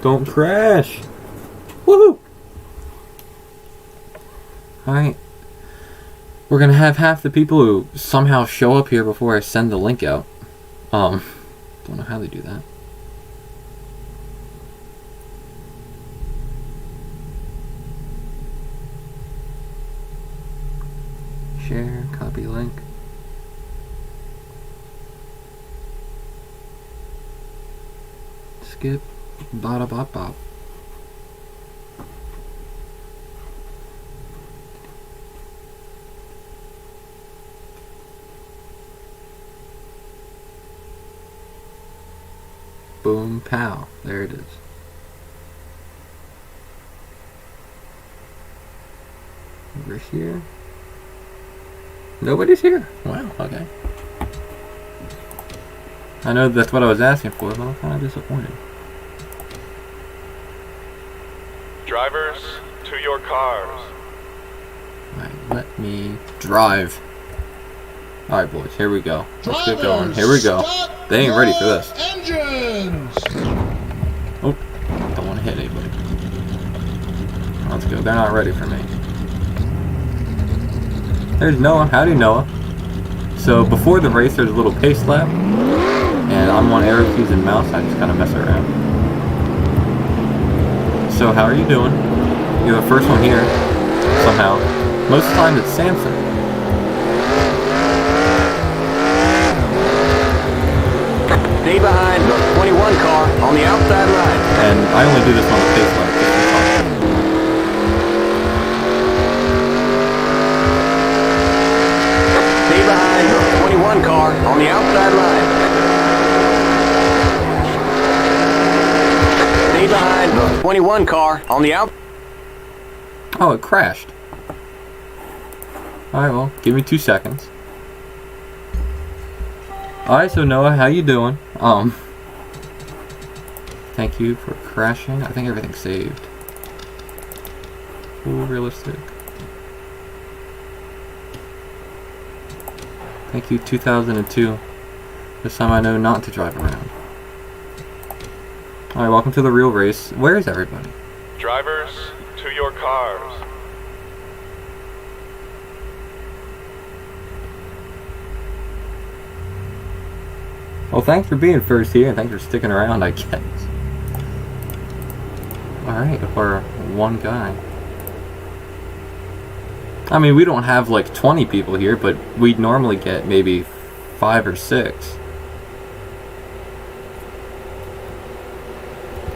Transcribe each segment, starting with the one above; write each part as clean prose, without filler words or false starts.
don't crash. Woohoo! Alright. We're gonna have half the people who somehow show up here before I send the link out. Don't know how they do that. Share, copy link. Skip, bada bop bop. Boom, pow. There it is. Over here. Nobody's here. Wow, okay. I know that's what I was asking for, but I'm kind of disappointed. Drivers, to your cars. Alright, let me drive. Alright, boys, here we go. Let's get going. Here we go. They ain't ready for this. Engines. Oh, don't want to hit anybody. Let's go. They're not ready for me. There's Noah. Howdy, Noah. So before the race, there's a little pace lap, and I'm on arrow keys and mouse. I just kind of mess around. So how are you doing? You're the first one here, somehow. Most of the time it's Samson. Stay behind the 21 car on the outside line. And I only do this on the pace lap. Stay behind the 21 car on the outside line. Stay behind the 21 car on the out. Oh, it crashed. Alright, well, give me 2 seconds. Alright, so Noah, how you doing? Thank you for crashing. I think everything's saved. Full realistic. Thank you, 2002. This time I know not to drive around. Alright, welcome to the real race. Where is everybody? Drivers, to your cars. Well, thanks for being first here, and thanks for sticking around, I guess. Alright, we're one guy. I mean, we don't have like 20 people here, but we'd normally get maybe 5 or 6.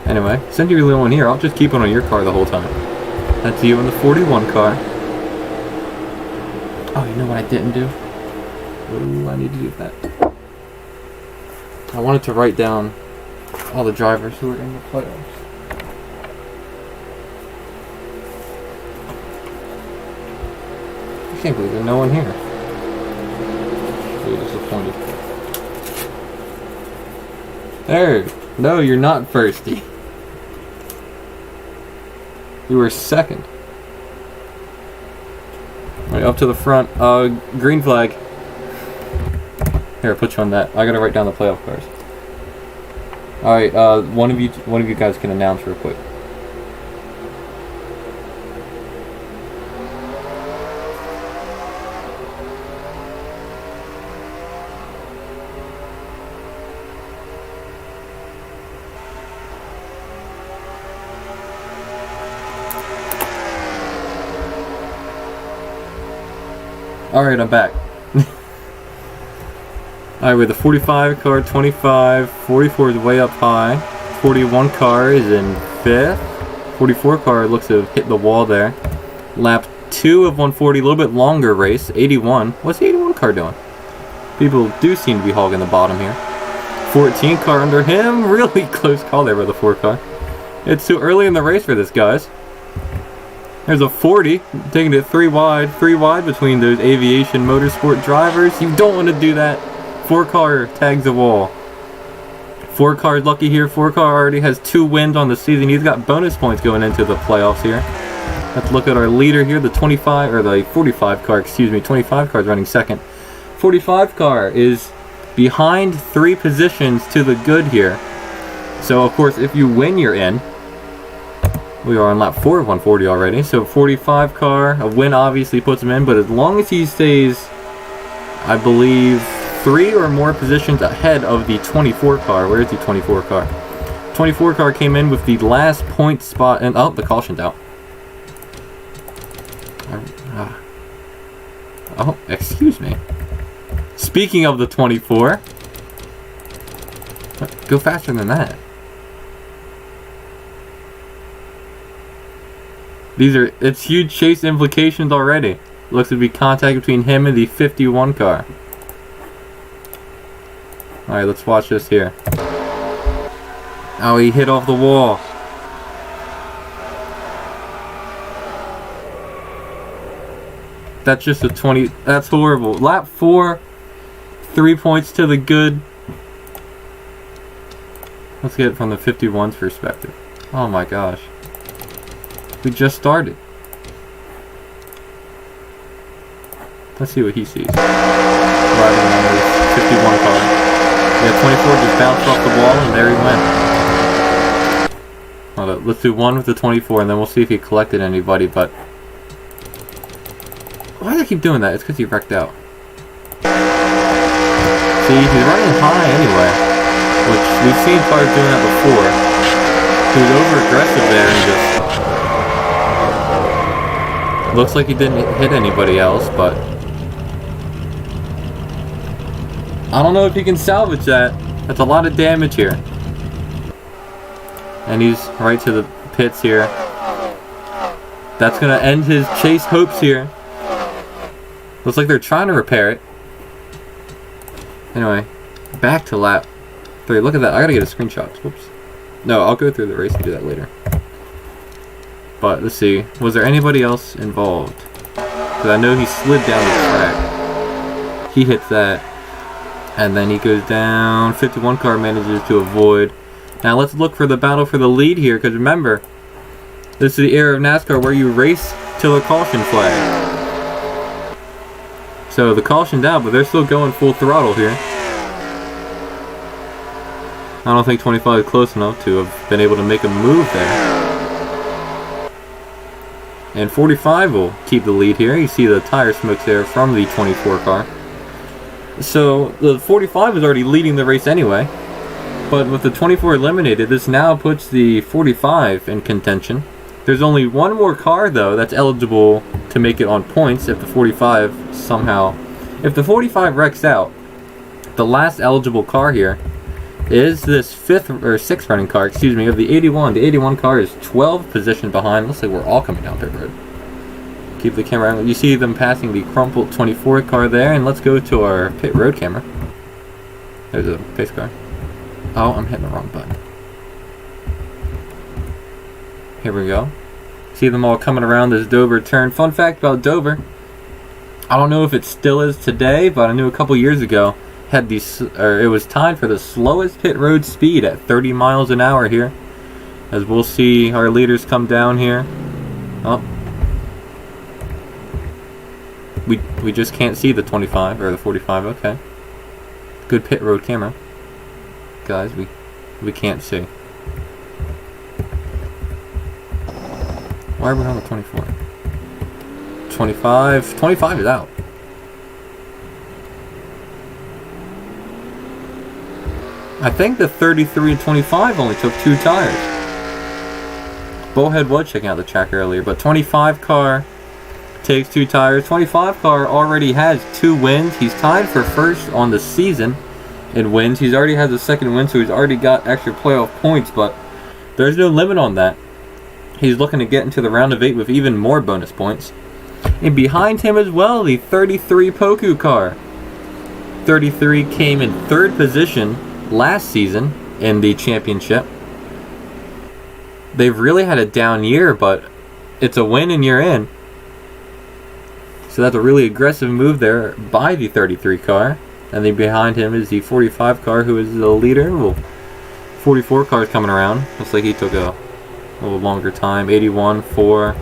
Anyway, since you're the only one here, I'll just keep it on your car the whole time. That's you in the 41 car. Oh, you know what I didn't do? Ooh, I need to do that. I wanted to write down all the drivers who are in the playoffs. I can't believe there's no one here. Really disappointed. There. No, you're not firsty. You were second. Right, up to the front. Green flag. Here, I'll put you on that. I gotta write down the playoff cars. Alright, one of you guys can announce real quick. Alright, I'm back. Alright, with the 45 car, 25, 44 is way up high. 41 car is in 5th. 44 car looks to have hit the wall there. Lap 2 of 140, a little bit longer race. 81. What's the 81 car doing? People do seem to be hogging the bottom here. 14 car under him. Really close call there by the 4 car. It's too early in the race for this, guys. There's a 40, taking it 3 wide. 3 wide between those aviation motorsport drivers. You don't want to do that. 4 car tags the wall. 4 car lucky here. 4 car already has 2 wins on the season. He's got bonus points going into the playoffs here. Let's look at our leader here. The 25 or the 45 car, excuse me. 25 car is running second. 45 car is behind 3 positions to the good here. So of course, if you win, you're in. We are on lap 4 of 140 already. So 45 car, a win obviously puts him in, but as long as he stays, I believe, 3 or more positions ahead of the 24 car. Where is the 24 car? 24 car came in with the last point spot, and oh, the caution's out. Oh, excuse me. Speaking of the 24, go faster than that. It's huge chase implications already. Looks to be contact between him and the 51 car. Alright, let's watch this here. Oh, he hit off the wall. That's just a 20. That's horrible. Lap 4, 3 points to the good. Let's get it from the 51's perspective. Oh my gosh. We just started. Let's see what he sees. Riding on his 51 car. Yeah, 24 just bounced off the wall and there he went. Hold up, let's do one with the 24 and then we'll see if he collected anybody, but... Why do I keep doing that? It's because he wrecked out. See, he's running high anyway. Which, we've seen cars doing that before. He was over-aggressive there and just... Looks like he didn't hit anybody else, but... I don't know if he can salvage that. That's a lot of damage here. And he's right to the pits here. That's going to end his chase hopes here. Looks like they're trying to repair it. Anyway, back to lap 3. Look at that. I got to get a screenshot. Whoops. No, I'll go through the race and do that later. But let's see. Was there anybody else involved? Because I know he slid down the track. He hits that. And then he goes down. 51 car manages to avoid. Now let's look for the battle for the lead here. Because remember, this is the era of NASCAR where you race till a caution flag. So the caution's out, but they're still going full throttle here. I don't think 25 is close enough to have been able to make a move there. And 45 will keep the lead here. You see the tire smokes there from the 24 car. So the 45 is already leading the race anyway. But with the 24 eliminated, this now puts the 45 in contention. There's only one more car though that's eligible to make it on points if the 45 somehow... If the 45 wrecks out, the last eligible car here is this 5th or 6th running car, excuse me, of the 81. The 81 car is 12 positions behind. Looks like we're all coming down pit road. Keep the camera on. You see them passing the crumpled 24 car there, and let's go to our pit road camera. There's a pace car. Oh, I'm hitting the wrong button. Here we go. See them all coming around this Dover turn. Fun fact about Dover, I don't know if it still is today, but I knew a couple years ago had it was tied for the slowest pit road speed at 30 miles an hour here. As we'll see our leaders come down here. Oh. We just can't see the 25 or the 45. Okay. Good pit road camera. Guys, we can't see. Why are we on the 24? 25 is out. I think the 33 and 25 only took 2 tires. Bullhead was checking out the track earlier, but 25 car takes 2 tires. 25 car already has 2 wins. He's tied for first on the season in wins. He's already has a second win, so he's already got extra playoff points, but there's no limit on that. He's looking to get into the round of 8 with even more bonus points. And behind him as well, the 33 Poku car. 33 came in 3rd position last season in the championship. They've really had a down year, but it's a win and you're in. So that's a really aggressive move there by the 33 car. And then behind him is the 45 car, who is the leader. Well, 44 car is coming around. Looks like he took a little longer time. 81, 4.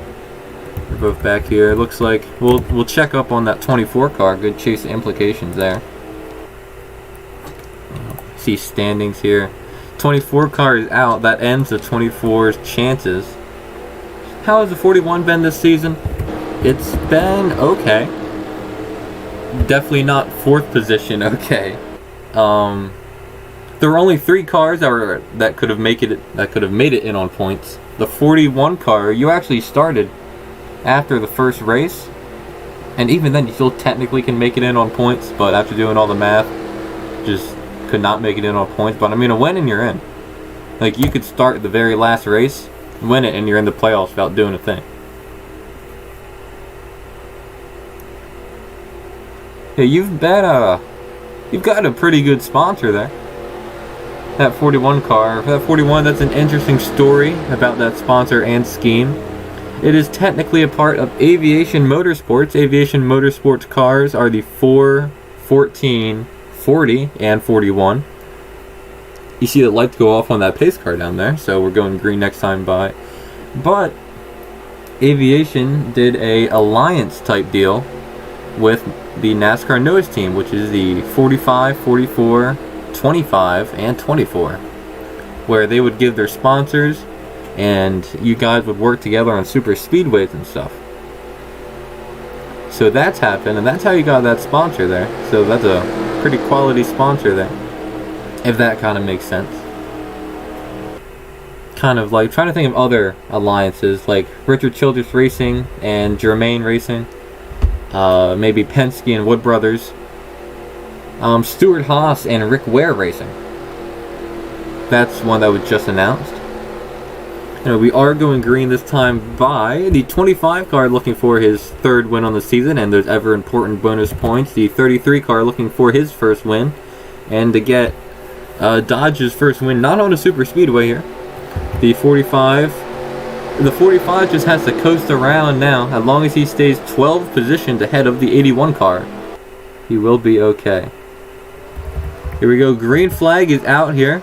They're both back here. Looks like we'll check up on that 24 car. Good chase implications there. See standings here. 24 car is out. That ends the 24's chances. How has the 41 been this season? It's been okay. Definitely not 4th position okay. There were only 3 cars that could have made it in on points. The 41 car, you actually started after the first race, and even then you still technically can make it in on points, but after doing all the math, just could not make it in on points. But I mean, a win and you're in. Like, you could start the very last race, win it, and you're in the playoffs without doing a thing. Yeah, you've got a pretty good sponsor there. That 41 car. That 41, that's an interesting story about that sponsor and scheme. It is technically a part of Aviation Motorsports. Aviation Motorsports cars are the 4, 14, 40, and 41. You see the lights go off on that pace car down there, so we're going green next time by. But Aviation did a alliance type deal with the NASCAR Nose team, which is the 45, 44, 25, and 24, where they would give their sponsors, and you guys would work together on super speedways and stuff. So that's happened, and that's how you got that sponsor there. So that's a pretty quality sponsor there, if that kind of makes sense. Kind of like trying to think of other alliances, like Richard Childress Racing and Germain Racing, maybe Penske and Wood Brothers, Stuart Haas and Rick Ware Racing. That's one that was just announced. We are going green this time by the 25 car looking for his 3rd win on the season, and there's ever important bonus points. The 33 car looking for his 1st win, and to get Dodge's 1st win, not on a super speedway here. The 45 just has to coast around now. As long as he stays 12 positions ahead of the 81 car, he will be okay. Here we go. Green flag is out here.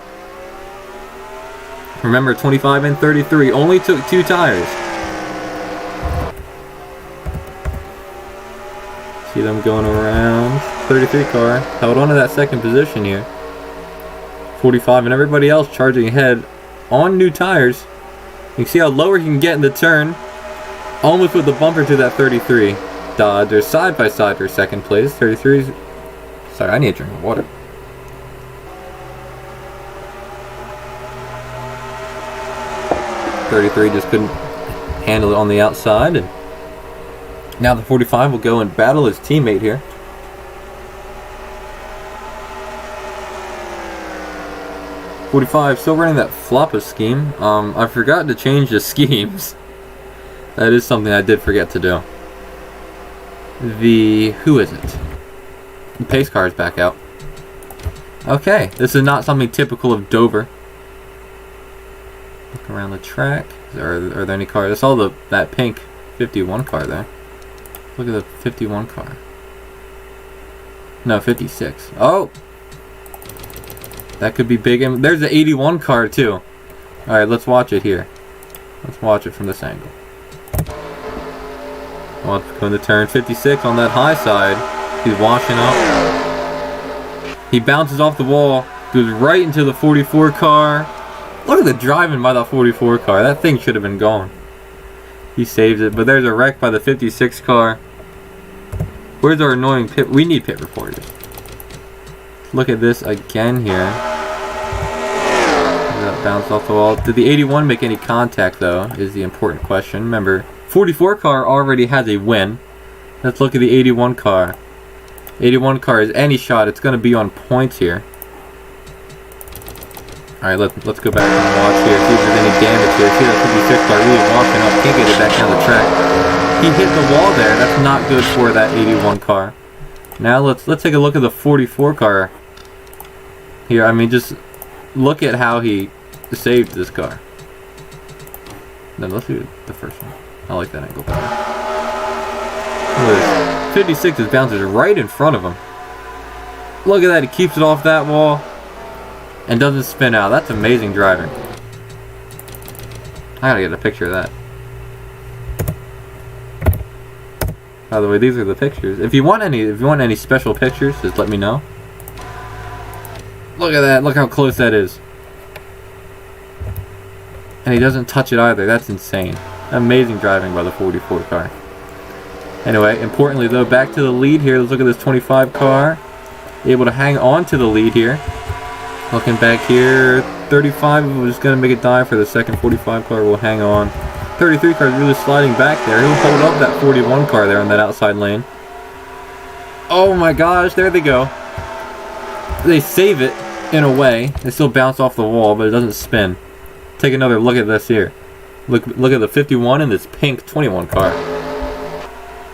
Remember, 25 and 33 only took 2 tires. See them going around. 33 car held on to that 2nd position here. 45 and everybody else charging ahead on new tires. You can see how lower he can get in the turn. Almost with the bumper to that 33. Dodge. They're side by side for 2nd place. 33's... Sorry, I need a drink of water. .33 just couldn't handle it on the outside, and now the 45 will go and battle his teammate here. .45 still running that Floppa scheme. I forgot to change the schemes. That is something I did forget to do. Who is it? The pace car is back out. Okay, this is not something typical of Dover. Look around the track. Are there any cars? I saw that pink 51 car there. Look at the 51 car. No, 56. Oh! That could be big. And there's the 81 car too. Alright, let's watch it here. Let's watch it from this angle. Well, going to turn 56 on that high side. He's washing up. He bounces off the wall, goes right into the 44 car. Look at the driving by the 44 car. That thing should have been gone. He saves it, but there's a wreck by the 56 car. Where's our annoying pit? We need pit reporters. Look at this again here. That bounced off the wall. Did the 81 make any contact though? Is the important question. Remember, 44 car already has a win. Let's look at the 81 car. 81 car is any shot. It's going to be on points here. Alright, let's go back and watch here, see if there's any damage here. See that 56 car really walking up, can't get it back down the track. He hit the wall there, that's not good for that 81 car. Now let's take a look at the 44 car. Here, I mean, just look at how he saved this car. Then let's do the first one. I like that angle better. Look at this. 56 just bounces right in front of him. Look at that, he keeps it off that wall. And doesn't spin out. That's amazing driving. I gotta get a picture of that. By the way, these are the pictures. If you want any special pictures, just let me know. Look at that. Look how close that is. And he doesn't touch it either. That's insane. Amazing driving by the 44 car. Anyway, importantly though, back to the lead here. Let's look at this 25 car. Able to hang on to the lead here. Looking back here, 35 was going to make a dive for the second. 45 car will hang on. 33 car is really sliding back there. He'll hold up that 41 car there on that outside lane. Oh my gosh, there they go. They save it in a way. They still bounce off the wall, but it doesn't spin. Take another look at this here. Look at the 51 and this pink 21 car.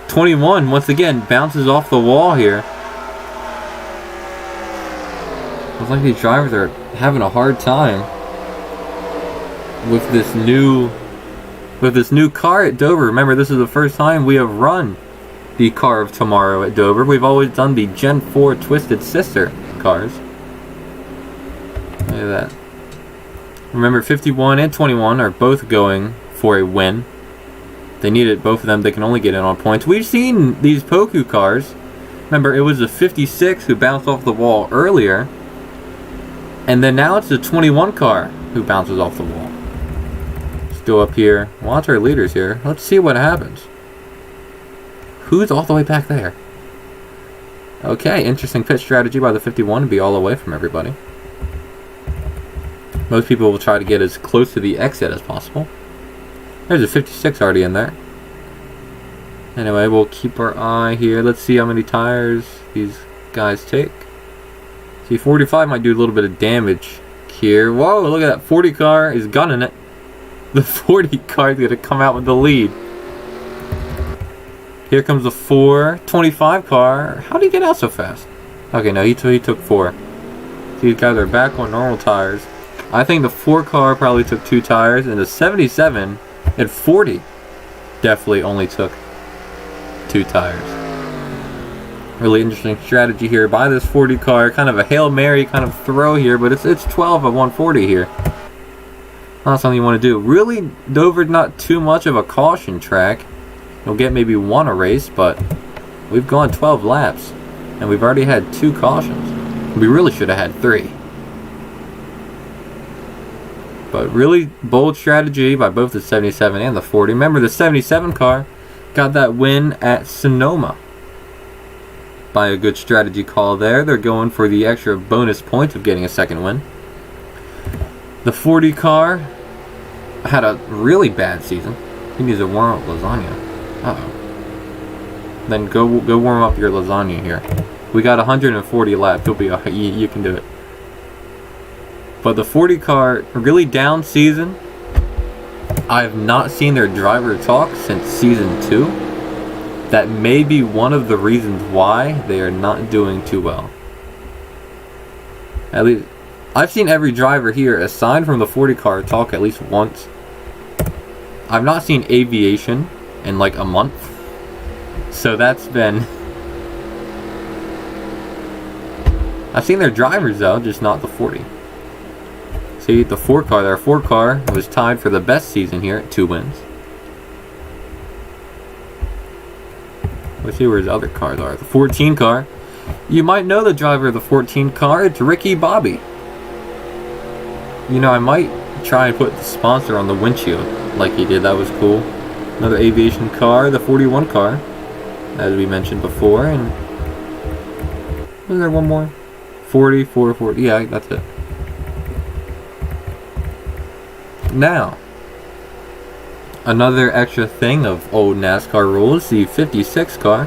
21 once again bounces off the wall here. Looks like these drivers are having a hard time with this new car at Dover. Remember, this is the first time we have run the car of tomorrow at Dover. We've always done the Gen 4 Twisted Sister cars. Look at that. Remember, 51 and 21 are both going for a win. They need it, both of them. They can only get in on points. We've seen these Poku cars. Remember, it was the 56 who bounced off the wall earlier. And then now it's the 21 car who bounces off the wall. Still up here. Watch our leaders here. Let's see what happens. Who's all the way back there? Okay, interesting pit strategy by the 51 to be all away from everybody. Most people will try to get as close to the exit as possible. There's a 56 already in there. Anyway, we'll keep our eye here. Let's see how many tires these guys take. See, 45 might do a little bit of damage here. Whoa, look at that. 40 car is gunning it. The 40 car is going to come out with the lead. Here comes the 425 car. How did he get out so fast? Okay, no, he took 4. These guys are back on normal tires. I think the 4 car probably took 2 tires, and the 77 at 40 definitely only took 2 tires. Really interesting strategy here by this 40 car. Kind of a Hail Mary kind of throw here, but it's 12 of 140 here. Not something you want to do. Really, Dover's not too much of a caution track. You'll get maybe 1 a race, but we've gone 12 laps, and we've already had 2 cautions. We really should have had 3. But really bold strategy by both the 77 and the 40. Remember, the 77 car got that win at Sonoma by a good strategy call there. They're going for the extra bonus points of getting a second win. The 40 car had a really bad season. He needs to warm up lasagna. Uh-oh. Then go warm up your lasagna here. We got 140 laps. You'll be you can do it. But the 40 car, really down season. I've not seen their driver talk since season 2. That may be one of the reasons why they are not doing too well. At least, I've seen every driver here, aside from the 40 car, talk at least once. I've not seen Aviation in like a month. So that's been... I've seen their drivers though, just not the 40. See, the 4 car there. 4 car was tied for the best season here at 2 wins. Let's see where his other cars are. The 14 car. You might know the driver of the 14 car. It's Ricky Bobby. You know, I might try and put the sponsor on the windshield like he did. That was cool. Another Aviation car. The 41 car, as we mentioned before. And was there one more? 40, 40. Yeah, that's it. Now, another extra thing of old NASCAR rules, the 56 car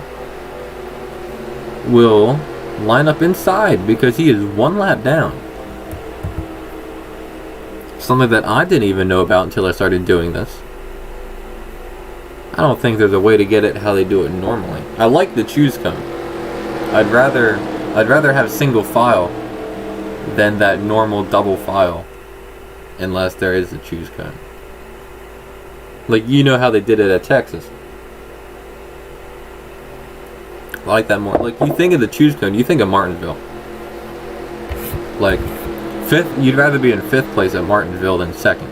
will line up inside because he is 1 lap down. Something that I didn't even know about until I started doing this. I don't think there's a way to get it how they do it normally. I like the choose cone. I'd rather have single file than that normal double file. Unless there is a choose cone. Like, you know how they did it at Texas. I like that more. Like, you think of the choose cone, you think of Martinsville. Like, 5th, you'd rather be in 5th place at Martinsville than 2nd.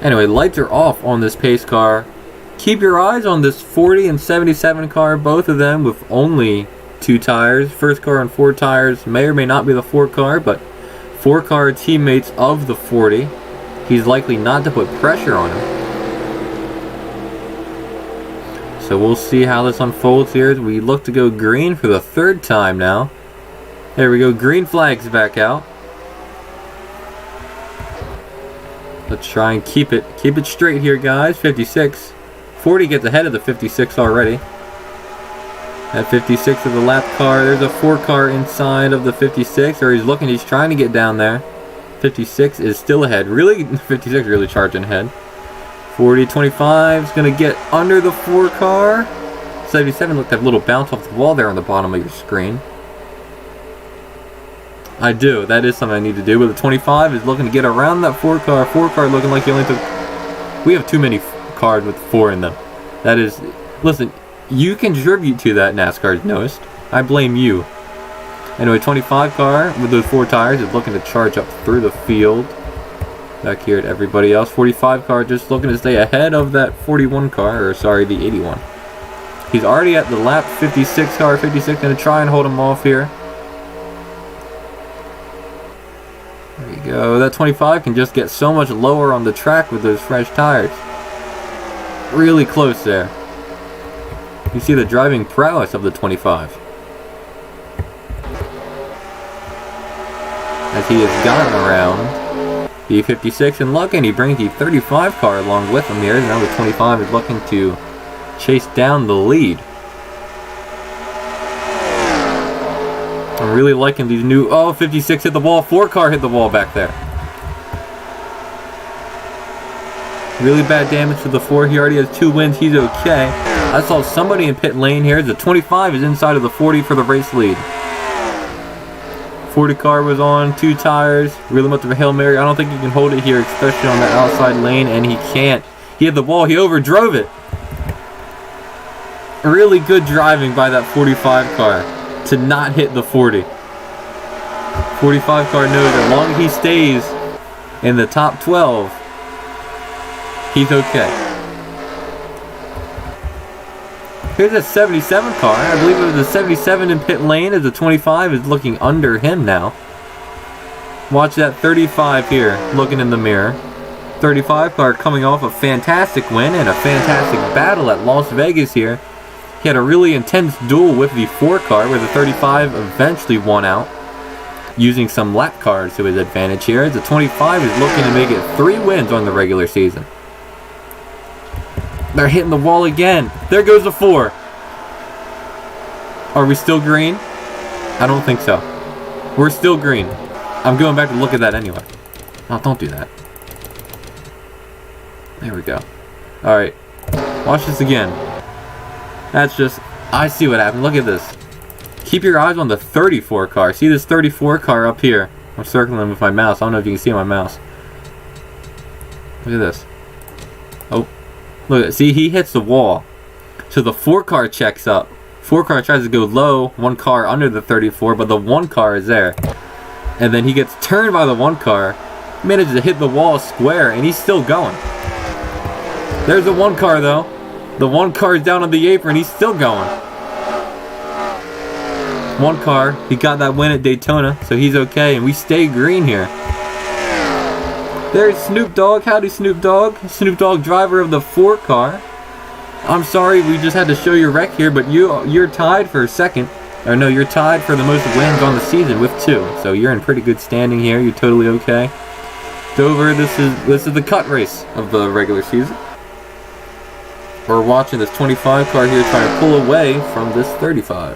Anyway, lights are off on this pace car. Keep your eyes on this 40 and 77 car, both of them with only 2 tires. First car and 4 tires may or may not be the 4 car, but 4 car teammates of the 40. He's likely not to put pressure on him. So we'll see how this unfolds here as we look to go green for the 3rd time now. There we go, green flag's back out. Let's try and keep it straight here, guys. 56. 40 gets ahead of the 56 already. At 56 of the lap car, there's a 4 car inside of the 56, or he's trying to get down there. 56 is still ahead. Really, 56 really charging ahead. 40, 25 is going to get under the 4 car. 77 looked like a little bounce off the wall there on the bottom of your screen. I do. That is something I need to do. But the 25 is looking to get around that 4 car. 4 car looking like he only took... We have too many cars with 4 in them. That is... Listen, you contribute to that, NASCAR's noticed. I blame you. Anyway, 25 car with those 4 tires is looking to charge up through the field. Back here at everybody else. 45 car just looking to stay ahead of that 41 car. Or sorry, the 81. He's already at the lap. 56 car. 56 going to try and hold him off here. There you go. That 25 can just get so much lower on the track with those fresh tires. Really close there. You see the driving prowess of the 25. As he has gotten around the 56 and luck, and he brings the 35 car along with him here. Now the 25 is looking to chase down the lead. I'm really liking these new... Oh, 56 hit the wall. 4 car hit the wall back there. Really bad damage to the 4. He already has 2 wins. He's okay. I saw somebody in pit lane here. The 25 is inside of the 40 for the race lead. 40 car was on 2 tires. Really much of a Hail Mary. I don't think he can hold it here, especially on that outside lane, and he can't. He had the wall. He overdrove it. Really good driving by that 45 car to not hit the 40. 45 car knows as long as he stays in the top 12, he's okay. Here's a 77 car. I believe it was a 77 in pit lane as the 25 is looking under him now. Watch that 35 here looking in the mirror. 35 car coming off a fantastic win and a fantastic battle at Las Vegas here. He had a really intense duel with the 4 car where the 35 eventually won out using some lap cars to his advantage here. The 25 is looking to make it 3 wins on the regular season. They're hitting the wall again. There goes the 4. Are we still green? I don't think so. We're still green. I'm going back to look at that anyway. Oh, don't do that. There we go. Alright. Watch this again. That's just... I see what happened. Look at this. Keep your eyes on the 34 car. See this 34 car up here? I'm circling with my mouse. I don't know if you can see my mouse. Look at this. Oh. Look, see, he hits the wall. So the 4 car checks up. 4 car tries to go low, 1 car under the 34, but the 1 car is there. And then he gets turned by the 1 car, manages to hit the wall square, and he's still going. There's the 1 car though. The 1 car is down on the apron, he's still going. 1 car, he got that win at Daytona, so he's okay, and we stay green here. There's Snoop Dogg. Howdy, Snoop Dogg. Snoop Dogg, driver of the 4 car. I'm sorry we just had to show your wreck here, but you're tied for 2nd. Or no, you're tied for the most wins on the season with 2. So you're in pretty good standing here. You're totally okay. Dover, this is the cut race of the regular season. We're watching this 25 car here trying to pull away from this 35.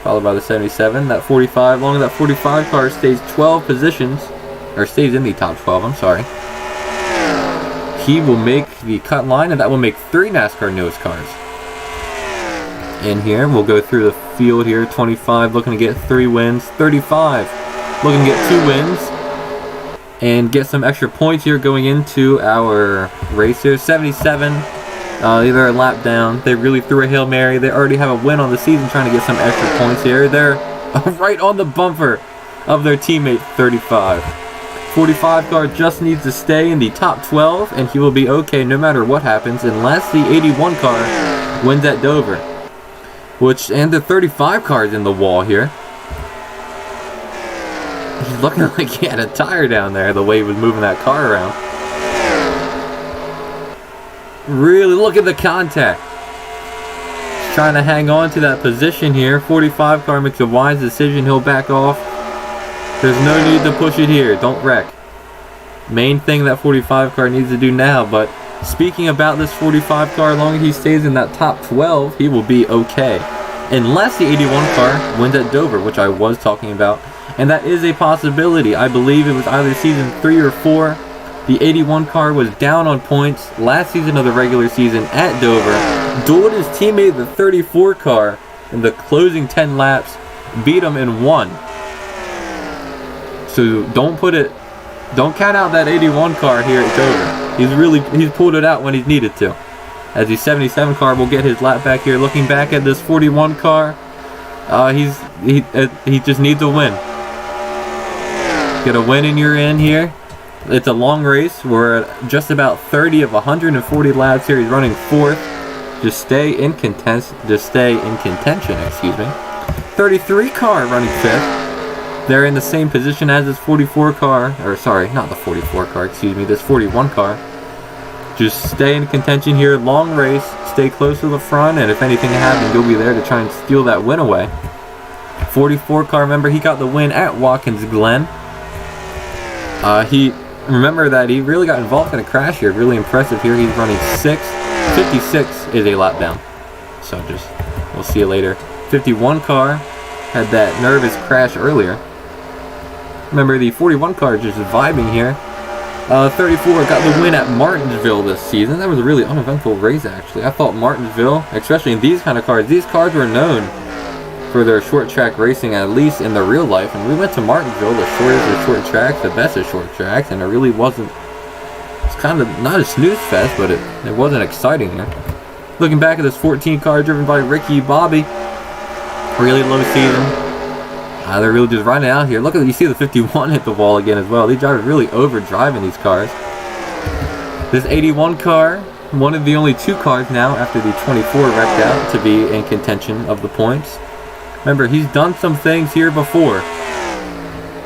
Followed by the 77. That 45, long as that 45 car stays 12 positions. Or stays in the top 12, I'm sorry. He will make the cut line, and that will make 3 NASCAR nose cars. In here, we'll go through the field here. 25 looking to get 3 wins. 35 looking to get 2 wins. And get some extra points here going into our race here. 77, they're a lap down. They really threw a Hail Mary. They already have a win on the season trying to get some extra points here. They're right on the bumper of their teammate 35. 45 car just needs to stay in the top 12 and he will be okay no matter what happens unless the 81 car wins at Dover. And the 35 car is in the wall here. He's looking like he had a tire down there the way he was moving that car around. really look at the contact. He's trying to hang on to that position here. 45 car makes a wise decision. He'll back off. There's no need to push it here. Don't wreck. Main thing that 45 car needs to do now. But speaking about this 45 car, as long as he stays in that top 12, he will be okay. Unless the 81 car wins at Dover, which I was talking about. And that is a possibility. I believe it was either season 3 or 4. The 81 car was down on points last season of the regular season at Dover. Dueled his teammate, the 34 car, in the closing 10 laps. Beat him in 1. So don't count out that 81 car here at Dover. He's pulled it out when he's needed to. As the 77 car will get his lap back here. Looking back at this 41 car, he just needs a win. Get a win and you're in here. It's a long race. We're at just about 30 of 140 laps here. He's running 4th. Just stay in contention. Excuse me. 33 car running 5th. They're in the same position as this 44 car, or sorry, not the 44 car, excuse me, this 41 car. Just stay in contention here, long race, stay close to the front, and if anything happens, you'll be there to try and steal that win away. 44 car, remember, he got the win at Watkins Glen. Remember that he really got involved in a crash here, really impressive here. He's running 6th, 56 is a lap down. So we'll see you later. 51 car had that nervous crash earlier. Remember, the 41 car just vibing here. 34 got the win at Martinsville this season. That was a really uneventful race, actually. I thought Martinsville, especially in these kind of cars, these cars were known for their short track racing, at least in the real life. And we went to Martinsville, the shortest of short tracks, the best of short tracks, and it really wasn't. It's kind of not a snooze fest, but it wasn't exciting here. Looking back at this 14 car driven by Ricky Bobby, really low season. They're really just riding out here. Look at, you see the 51 hit the wall again as well. These drivers really overdriving these cars. This 81 car, one of the only 2 cars now after the 24 wrecked out to be in contention of the points. Remember, he's done some things here before.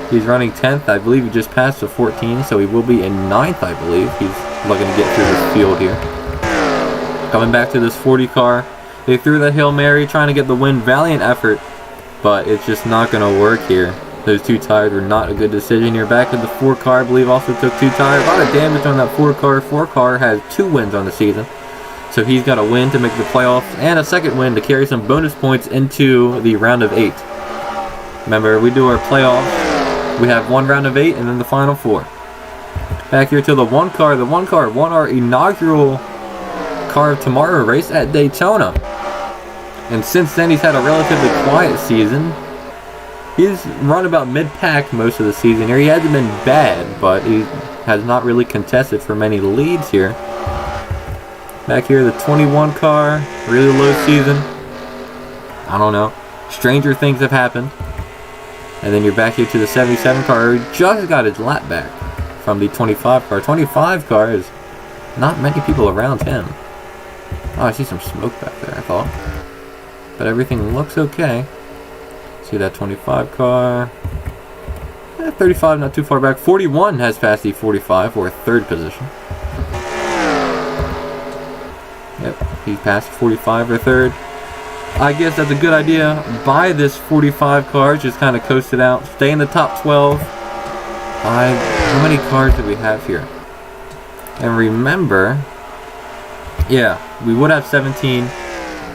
He's running 10th. I believe he just passed the 14, so he will be in 9th, I believe. He's looking to get through this field here. Coming back to this 40 car. They threw the Hail Mary trying to get the win. Valiant effort. But it's just not going to work here. Those 2 tires were not a good decision here. Back in the 4 car, I believe, also took 2 tires. A lot of damage on that 4 car. 4 car has 2 wins on the season. So he's got a win to make the playoffs and a second win to carry some bonus points into the round of 8. Remember, we do our playoffs. We have 1 round of 8 and then the final 4. Back here to the 1 car. The 1 car won our inaugural Car of Tomorrow race at Daytona. And since then, he's had a relatively quiet season. He's run about mid-pack most of the season here. He hasn't been bad, but he has not really contested for many leads here. Back here, the 21 car, really low season. I don't know. Stranger things have happened. And then you're back here to the 77 car, who just got his lap back from the 25 car. 25 car is not many people around him. Oh, I see some smoke back there, I thought. But everything looks okay. See that 25 car. 35 not too far back. 41 has passed the 45 for a 3rd position. Yep, he passed 45 for 3rd. I guess that's a good idea. Buy this 45 car, just kind of coast it out. Stay in the top 12. How many cars do we have here? And remember, yeah, we would have 17.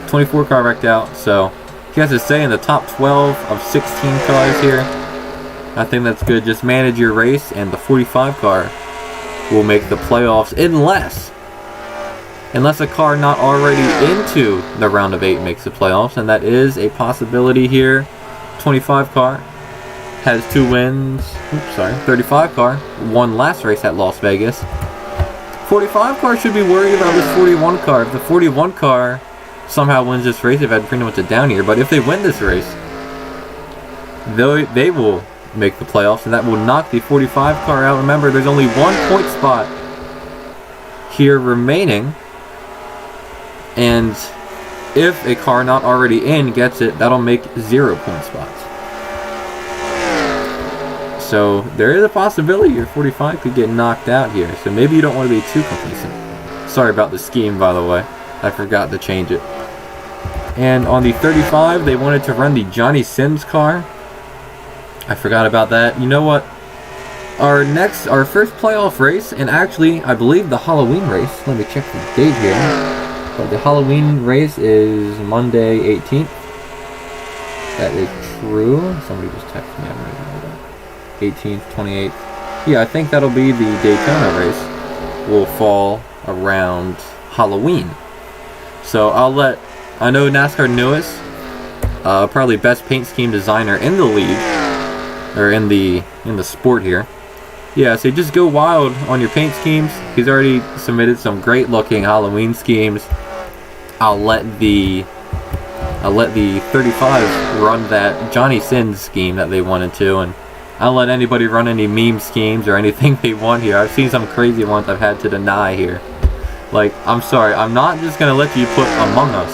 24 car wrecked out, so he has to stay in the top 12 of 16 cars here. I think that's good. Just manage your race, and the 45 car will make the playoffs unless a car not already into the round of 8 makes the playoffs, and that is a possibility here. 25 car has 2 wins. 35 car won last race at Las Vegas. 45 car should be worried about this 41 car. If the 41 car somehow wins this race, they've had pretty much a down year, but if they win this race, they will make the playoffs, and that will knock the 45 car out. Remember, there's only 1 point spot here remaining, and if a car not already in gets it, that'll make 0 point spots. So there is a possibility your 45 could get knocked out here, so maybe you don't want to be too complacent. Sorry about the scheme, by the way. I forgot to change it. And on the 35, they wanted to run the Johnny Sims car. I forgot about that. You know what? Our first playoff race, and actually, I believe the Halloween race. Let me check the date here. But the Halloween race is Monday 18th. That is true. Somebody just texted me. I'm ready to know that. 18th, 28th. Yeah, I think that'll be the Daytona race. Will fall around Halloween. So I know NASCAR newest, probably best paint scheme designer in the league, or in the sport here. Yeah, so just go wild on your paint schemes. He's already submitted some great looking Halloween schemes. I'll let the 35 run that Johnny Sins scheme that they wanted to, and I'll let anybody run any meme schemes or anything they want here. I've seen some crazy ones I've had to deny here. Like, I'm sorry, I'm not just gonna let you put Among Us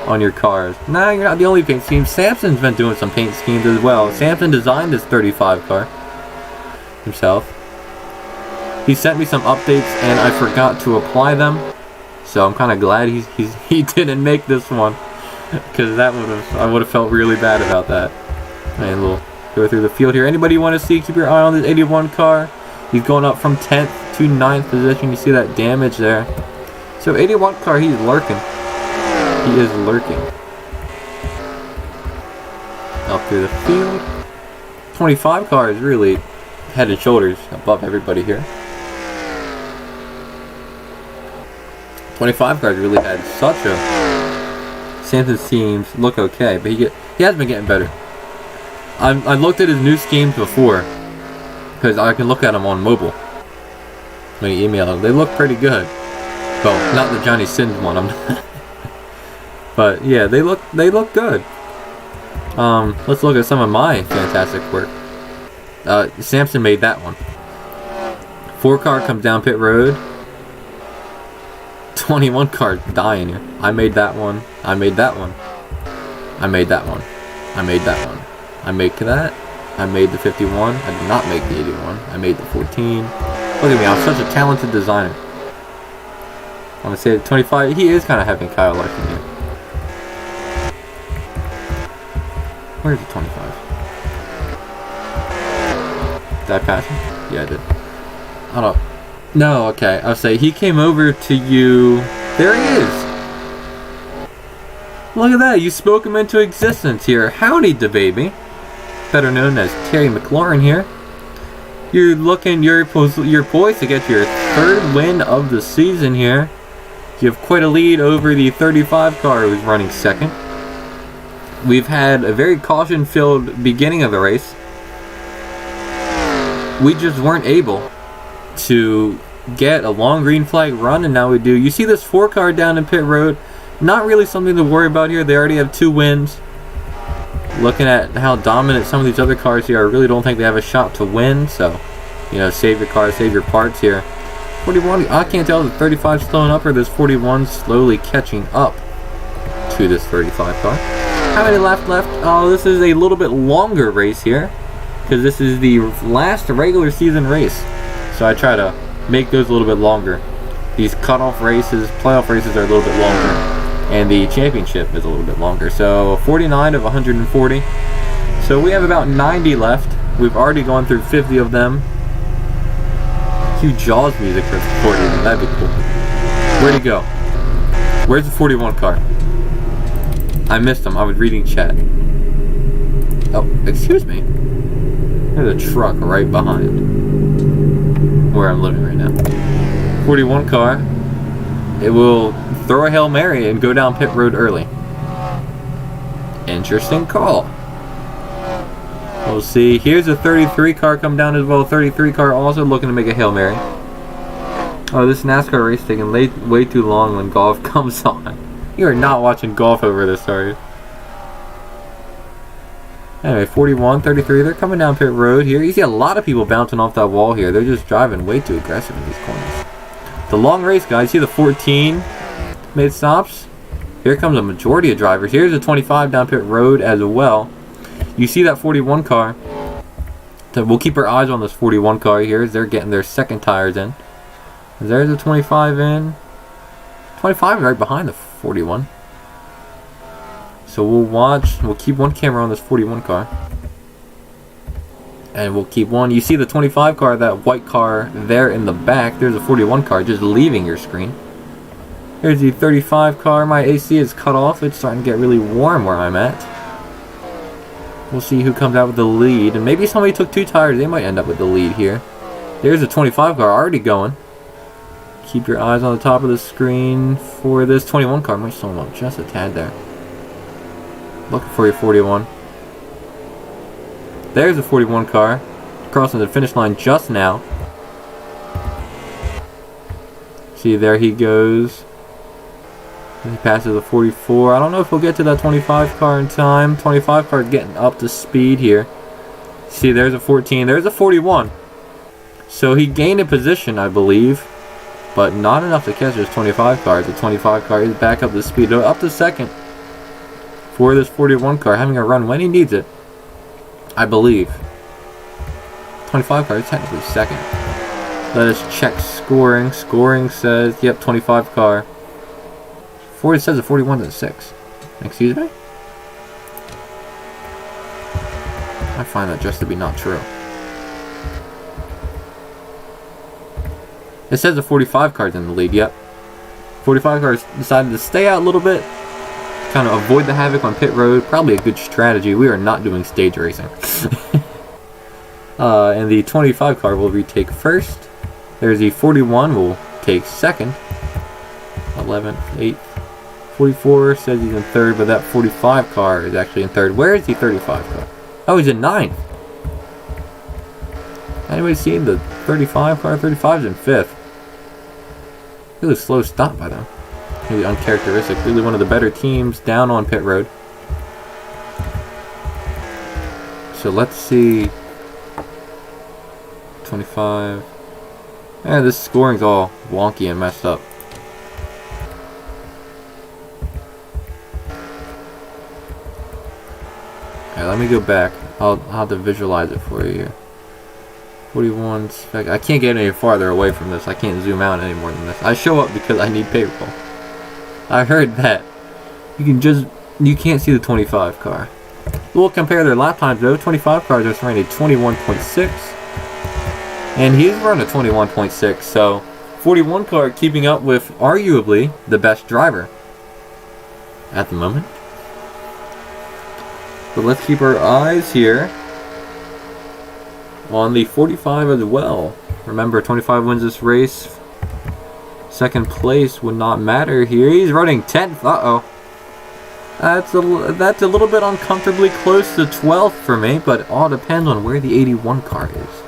on your cars. Nah, you're not the only paint scheme. Samson's been doing some paint schemes as well. Samson designed this 35 car himself. He sent me some updates and I forgot to apply them. So I'm kind of glad he didn't make this one, because I would have felt really bad about that. And we'll go through the field here. Anybody want to see? Keep your eye on this 81 car. He's going up from 10th to 9th position. You see that damage there. So 81 car, he's lurking. He is lurking. Up through the field. 25 car is really head and shoulders above everybody here. 25 cars really had such a... Samson's teams look okay, but he has been getting better. I looked at his new schemes before, because I can look at them on mobile. When he emailed them, they look pretty good. Well, not the Johnny Sins one. But yeah, they look good. Let's look at some of my fantastic work. Samson made that one. 4 car comes down pit road. 21 car dying here. I made that one. I made that one. I made that one. I made that one. I make that. I made the 51. I did not make the 81. I made the 14. Look at me. I'm such a talented designer. I'm going to say the 25. He is kind of having Kyle Larson here. Where's the 25? Did I pass him? Yeah, I did. I don't... No, okay. I'll say he came over to you. There he is. Look at that. You spoke him into existence here. Howdy, DaBaby. Better known as Terry McLaurin here. You're poised to get your 3rd win of the season here. You have quite a lead over the 35 car who's running 2nd. We've had a very caution-filled beginning of the race. We just weren't able to get a long green flag run, and now we do. You see this 4 car down in pit road. Not really something to worry about here. They already have 2 wins. Looking at how dominant some of these other cars here, I really don't think they have a shot to win. So, you know, save your car, save your parts here. 41, I can't tell if the 35 slowing up or this 41 slowly catching up to this 35 car. How many laps left? Oh, this is a little bit longer race here, because this is the last regular season race. So I try to make those a little bit longer. These cutoff races, playoff races are a little bit longer, and the championship is a little bit longer. So 49 of 140. So we have about 90 left. We've already gone through 50 of them. Cue Jaws music for 40. That'd be cool. Where'd he go? Where's the 41 car? I missed him. I was reading chat. Oh, excuse me. There's a truck right behind where I'm living right now. 41 car. It will throw a Hail Mary and go down pit road early. Interesting call. We'll see. Here's a 33 car come down as well. 33 car also looking to make a Hail Mary. Oh, this NASCAR race taking way too long when golf comes on. You are not watching golf over this, are you? Anyway, 41, 33, they're coming down pit road here. You see a lot of people bouncing off that wall here. They're just driving way too aggressive in these corners. The long race, guys. See the 14 made stops? Here comes a majority of drivers. Here's a 25 down pit road as well. You see that 41 car. So we'll keep our eyes on this 41 car here as they're getting their second tires in. There's a 25 in. 25 is right behind the 41. So we'll keep one camera on this 41 car. And we'll keep one. You see the 25 car, that white car there in the back. There's a 41 car just leaving your screen. Here's the 35 car. My AC is cut off. It's starting to get really warm where I'm at. We'll see who comes out with the lead. And maybe somebody took 2 tires. They might end up with the lead here. There's a 25 car already going. Keep your eyes on the top of the screen for this 21 car. Might slow them up just a tad there. Looking for your 41. There's a 41 car. Crossing the finish line just now. See, there he goes. He passes the 44. I don't know if we'll get to that 25 car in time. 25 car getting up to speed here. See, there's a 14. There's a 41. So he gained a position, I believe. But not enough to catch his 25 car. The 25 car is back up to speed. Up to second for this 41 car. Having a run when he needs it. I believe. 25 car is technically second. Let us check scoring. Scoring says, yep, 25 car. 40 says the 41's at 6. Excuse me? I find that just to be not true. It says the 45 car's in the lead, yep. 45 cars decided to stay out a little bit. Kind of avoid the havoc on pit road. Probably a good strategy. We are not doing stage racing. And the 25 car will retake first. There's the 41 will take second. 11th, 8th. 44 says he's in third, but that 45 car is actually in third. Where is the 35 car? Oh, he's in 9th. Anybody seen the 35 car? 35's in 5th. Really slow stop by them. Really uncharacteristic. Really one of the better teams down on pit road. So let's see. 25. Yeah, this scoring's all wonky and messed up. Alright, let me go back. I'll have to visualize it for you here. 41 spec. I can't get any farther away from this. I can't zoom out any more than this. I show up because I need payroll. I heard that. You can't see the 25 car. We'll compare their lap times though. 25 cars are running a 21.6. And he's running a 21.6. So 41 car keeping up with arguably the best driver at the moment. But let's keep our eyes here on the 45 as well. Remember, 25 wins this race. Second place would not matter here. He's running 10th. Uh-oh. That's a little bit uncomfortably close to 12th for me, but it all depends on where the 81 car is.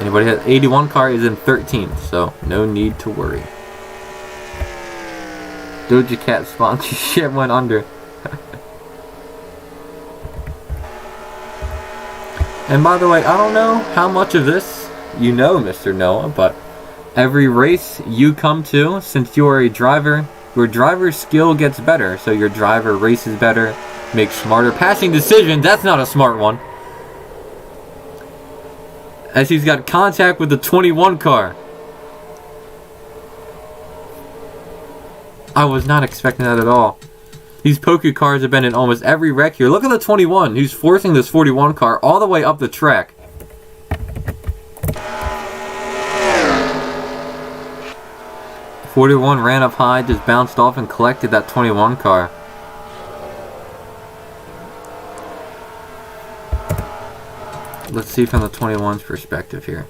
Anybody has 81 car is in 13th, so no need to worry. Doja Cat sponsorship went under. And by the way, I don't know how much of this you know, Mr. Noah, but every race you come to, since you are a driver, your driver's skill gets better. So your driver races better, makes smarter passing decisions. That's not a smart one. As he's got contact with the 21 car. I was not expecting that at all. These Poku cars have been in almost every wreck here. Look at the 21 who's forcing this 41 car all the way up the track. .41 ran up high, just bounced off and collected that 21 car. Let's see from the 21's perspective here.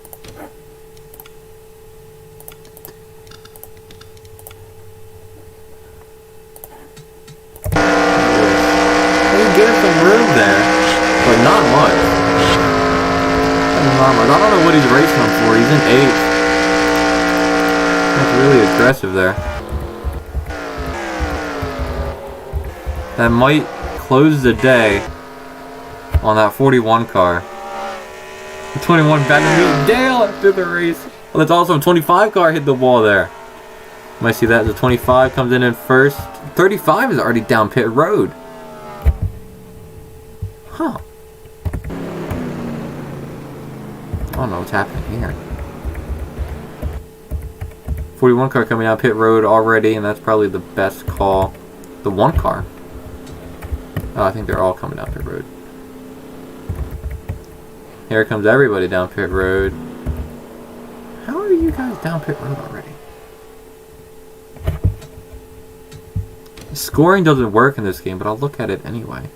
Room there, but not much. I don't know what he's racing him for. He's in 8th. That's really aggressive there. That might close the day on that 41 car. The 21 back to Dale after the race. Well, that's also a 25 car hit the wall there. You might see that the 25 comes in first. 35 is already down pit road. Huh. I don't know what's happening here. 41 car coming down pit road already, and that's probably the best call. The 1 car. Oh, I think they're all coming down pit road. Here comes everybody down pit road. How are you guys down pit road already? Scoring doesn't work in this game, but I'll look at it anyway.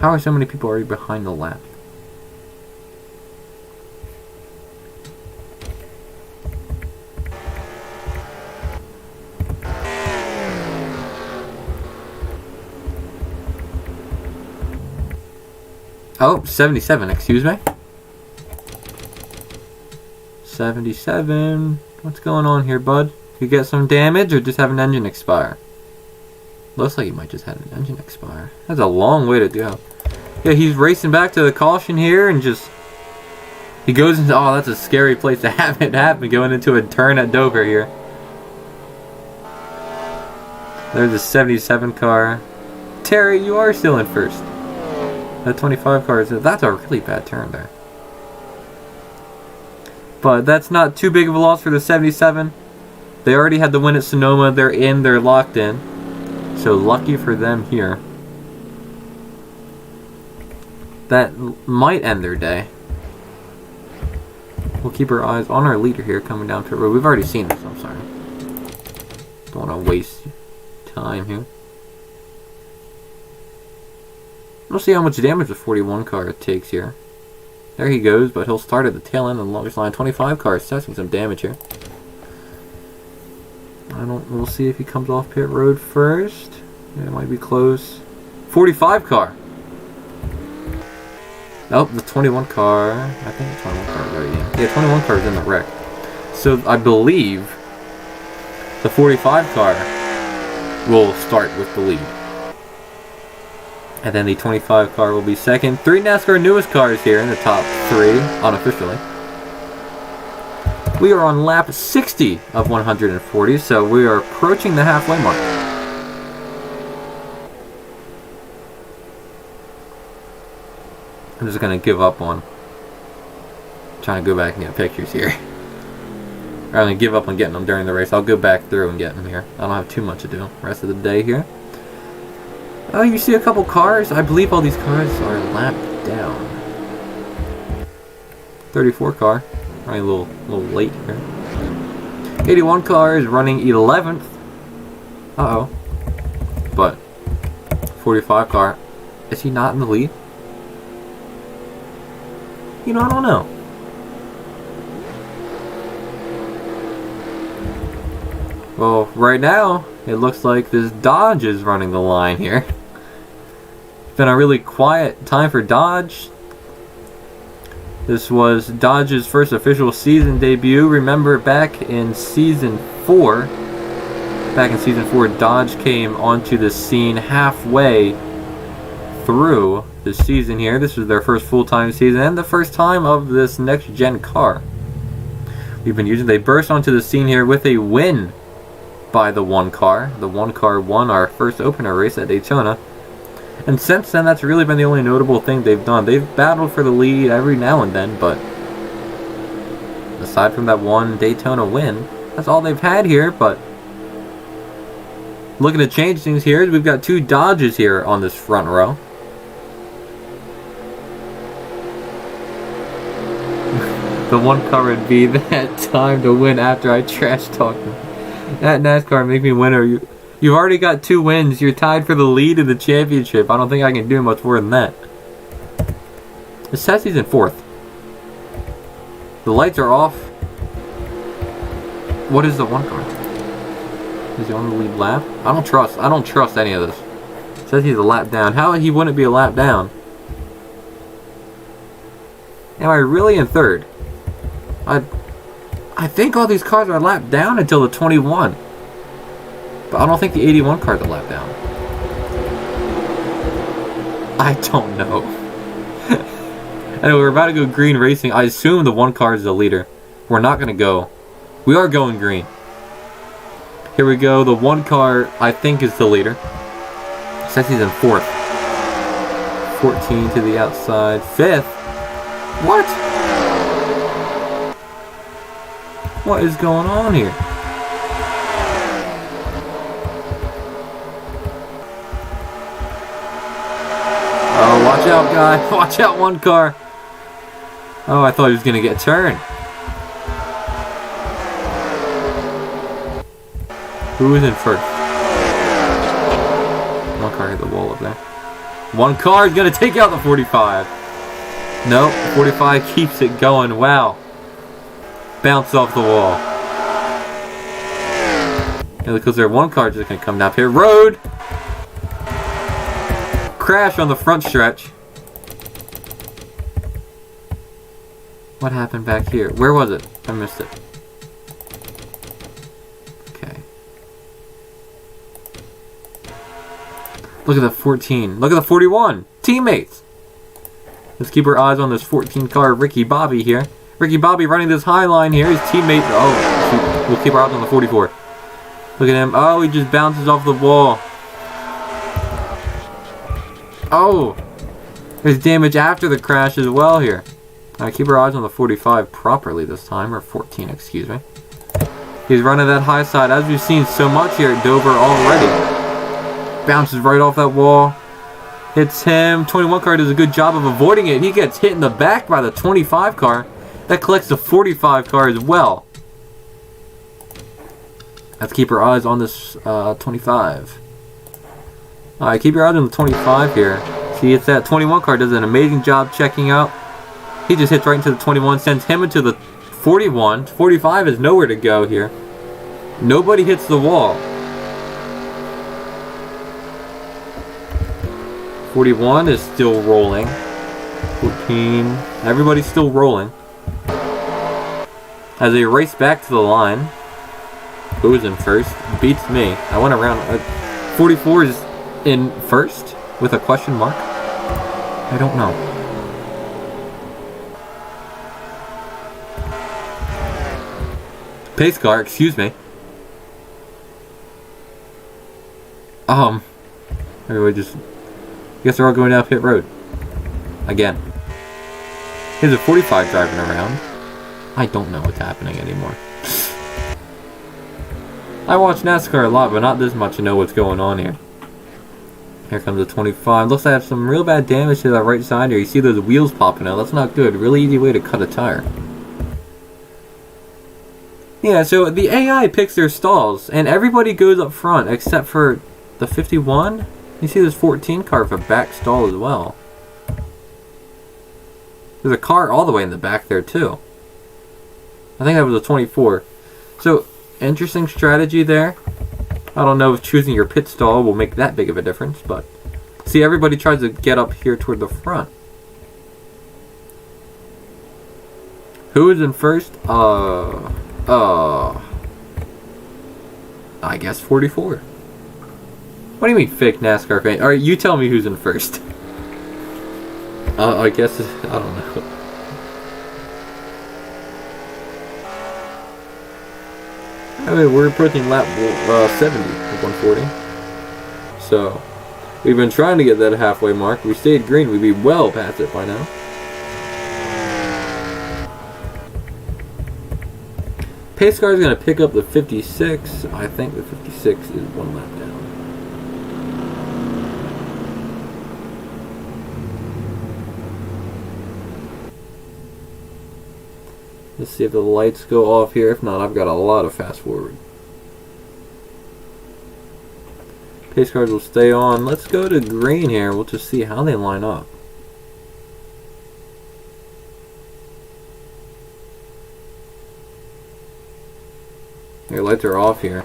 How are so many people already behind the lap? Oh, 77, excuse me. 77. What's going on here, bud? You get some damage or just have an engine expire? Looks like he might just have an engine expire. That's a long way to go. Yeah, he's racing back to the caution here and just... He goes into... Oh, that's a scary place to have it happen, going into a turn at Dover here. There's a 77 car. Terry, you are still in first. That 25 car is... That's a really bad turn there. But that's not too big of a loss for the 77. They already had the win at Sonoma. They're in. They're locked in. So lucky for them here. That might end their day. We'll keep our eyes on our leader here coming down to the road. We've already seen this. I'm sorry. Don't want to waste time here. We'll see how much damage the 41 car takes here. There he goes, but he'll start at the tail end of the longest line. 25 car assessing some damage here. We'll see if he comes off pit road first. Yeah, it might be close. 45 car. Nope, the 21 car. I think the 21 car is already in. Yeah, 21 car is in the wreck. So I believe the 45 car will start with the lead. And then the 25 car will be second. 3 NASCAR newest cars here in the top 3, unofficially. We are on lap 60 of 140, so we are approaching the halfway mark. I'm just going to give up on trying to go back and get pictures here. I'm going to give up on getting them during the race. I'll go back through and get them here. I don't have too much to do the rest of the day here. Oh, you see a couple cars? I believe all these cars are lapped down. 34 car. Running a little late here. 81 car is running 11th. Uh-oh. But 45 car. Is he not in the lead? You know, I don't know. Well, right now, it looks like this Dodge is running the line here. It's been a really quiet time for Dodge. This was Dodge's first official season debut. Remember back in season 4. Back in season 4, Dodge came onto the scene halfway through the season here. This was their first full-time season and the first time of this next-gen car we've been using. They burst onto the scene here with a win by the 1 car. The 1 car won our first opener race at Daytona. And since then, that's really been the only notable thing they've done. They've battled for the lead every now and then, but aside from that 1 Daytona win, that's all they've had here. But looking to change things here, we've got 2 Dodges here on this front row. The 1 car would be that time to win after I trash talked them. That NASCAR make me winner. You've already got 2 wins. You're tied for the lead in the championship. I don't think I can do much more than that. It says he's in 4th. The lights are off. What is the 1 car? Is he on the lead lap? I don't trust any of this. It says he's a lap down. How he wouldn't be a lap down? Am I really in 3rd? I think all these cars are lapped down until the 21. But I don't think the 81 car's a lap down. I don't know. Anyway, we're about to go green racing. I assume the 1 car is the leader. We're not going to go. We are going green. Here we go. The 1 car, I think, is the leader. It says he's in 4th. 14 to the outside. 5th? What? What is going on here? out, guy. Watch out, one car. Oh, I thought he was going to get turned. Who is in first? One car hit the wall up there. One car is going to take out the 45. Nope, 45 keeps it going. Wow. Bounce off the wall. And because there's one car just going to come down here. Road! Crash on the front stretch. What happened back here? Where was it? I missed it. Okay. Look at the 14. Look at the 41. Teammates. Let's keep our eyes on this 14 car Ricky Bobby here. Ricky Bobby running this high line here. His teammate. Oh, we'll keep our eyes on the 44. Look at him. Oh, he just bounces off the wall. Oh, there's damage after the crash as well here. Alright, keep our eyes on the 45 properly this time, or 14, excuse me. He's running that high side, as we've seen so much here at Dover already. Bounces right off that wall. Hits him. 21 car does a good job of avoiding it. He gets hit in the back by the 25 car. That collects the 45 car as well. Let's keep our eyes on this 25. Alright, keep your eyes on the 25 here. See, it's that 21 car does an amazing job checking out. He just hits right into the 21, sends him into the 41. 45 has nowhere to go here. Nobody hits the wall. 41 is still rolling. 14. Everybody's still rolling. As they race back to the line. Who's in first? Beats me. I went around. 44 is in first with a question mark. I don't know. Pace car, excuse me. Everybody just... I guess they're all going down pit road. Again. Here's a 45 driving around. I don't know what's happening anymore. I watch NASCAR a lot, but not this much to know what's going on here. Here comes the 25. Looks like I have some real bad damage to that right side here. You see those wheels popping out. That's not good. Really easy way to cut a tire. Yeah, so the AI picks their stalls, and everybody goes up front except for the 51. You see this 14 car with a back stall as well. There's a car all the way in the back there too. I think that was a 24. So, interesting strategy there. I don't know if choosing your pit stall will make that big of a difference, but... See, everybody tries to get up here toward the front. Who is in first? I guess 44. What do you mean fake NASCAR fan? Alright, you tell me who's in first. I guess, I don't know. Anyway, we're approaching lap 70 of 140. So, we've been trying to get that halfway mark. If we stayed green, we'd be well past it by now. Pace car is going to pick up the 56. I think the 56 is one lap down. Let's see if the lights go off here. If not, I've got a lot of fast forward. Pace cars will stay on. Let's go to green here. We'll just see how they line up. Your lights are off here.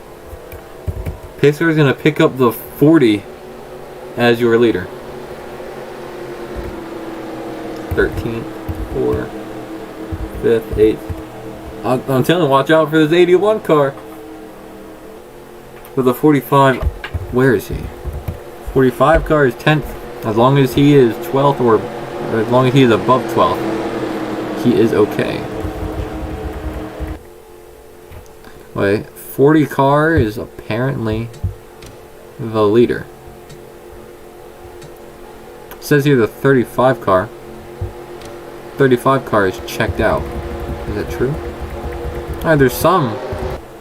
Pace car is going to pick up the 40 as your leader. 13th, 4th, 5th, 8th. I'm telling you, watch out for this 81 car. With the 45, where is he? 45 car is 10th. As long as he is 12th or as long as he is above 12th, he is okay. Wait, 40 car is apparently the leader. It says here the 35 car. 35 car is checked out. Is that true? Alright, there's some.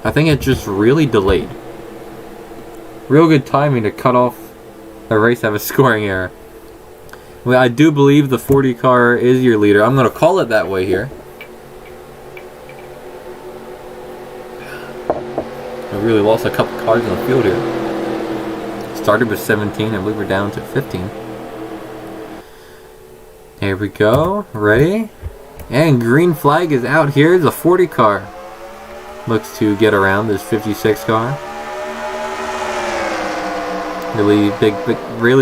I think it just really delayed. Real good timing to cut off the race, have a scoring error. Well, I do believe the 40 car is your leader. I'm going to call it that way here. I really lost a couple cars in the field here. Started with 17, I believe we're down to 15. There we go. Ready? And green flag is out here. The 40 car looks to get around this 56 car. Really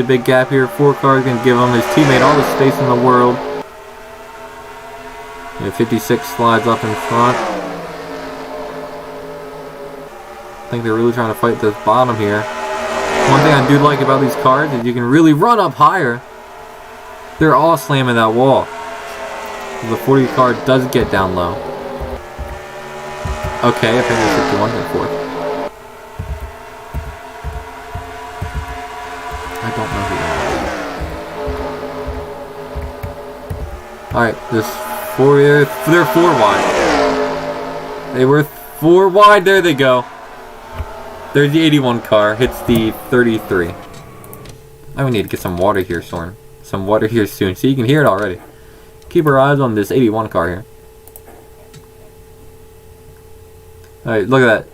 big gap here. 4 cars gonna give him his teammate all the space in the world. 56 slides up in front. I think they're really trying to fight this bottom here. One thing I do like about these cars is you can really run up higher. They're all slamming that wall. The 40 car does get down low. Okay, I think the 51 in fourth. I don't know who. Alright, this they're 4 wide. They were 4 wide, there they go. There's the 81 car, hits the 33. I would need to get some water here, Soren. Some water here soon, so you can hear it already. Keep our eyes on this 81 car here. Alright, look at that.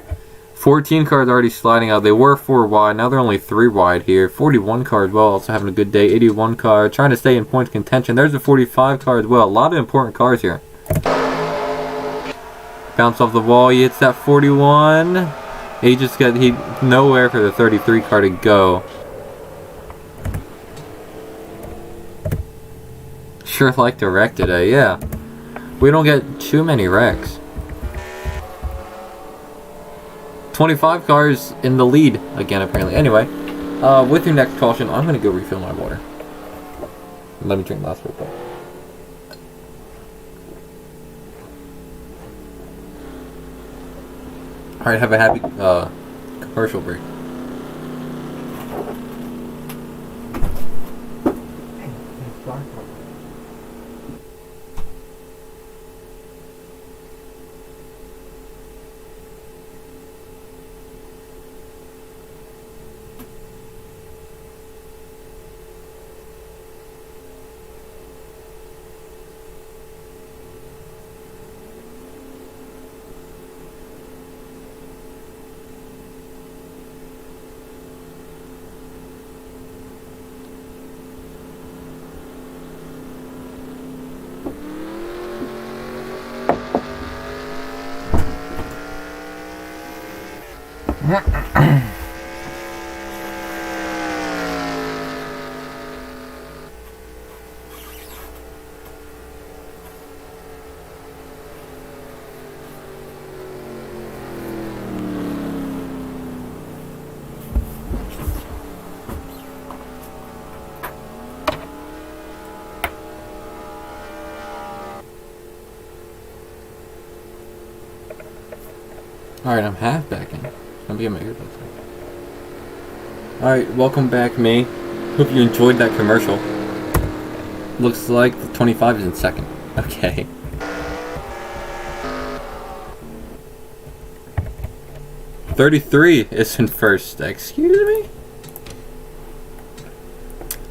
14 cars already sliding out. They were 4 wide, now they're only 3 wide here. 41 car as well, also having a good day. 81 car, trying to stay in point contention. There's the 45 car as well. A lot of important cars here. Bounce off the wall, he hits that 41. He nowhere for the 33 car to go. Sure like to wreck today, yeah. We don't get too many wrecks. 25 cars in the lead again, apparently. Anyway, with your next caution, I'm going to go refill my water. Let me drink the last real quick. Alright, have a happy commercial break. Alright, I'm half back in. Let me get my earbuds. Alright, welcome back, me. Hope you enjoyed that commercial. Looks like the 25 is in second. Okay. $33 is in first. Excuse me?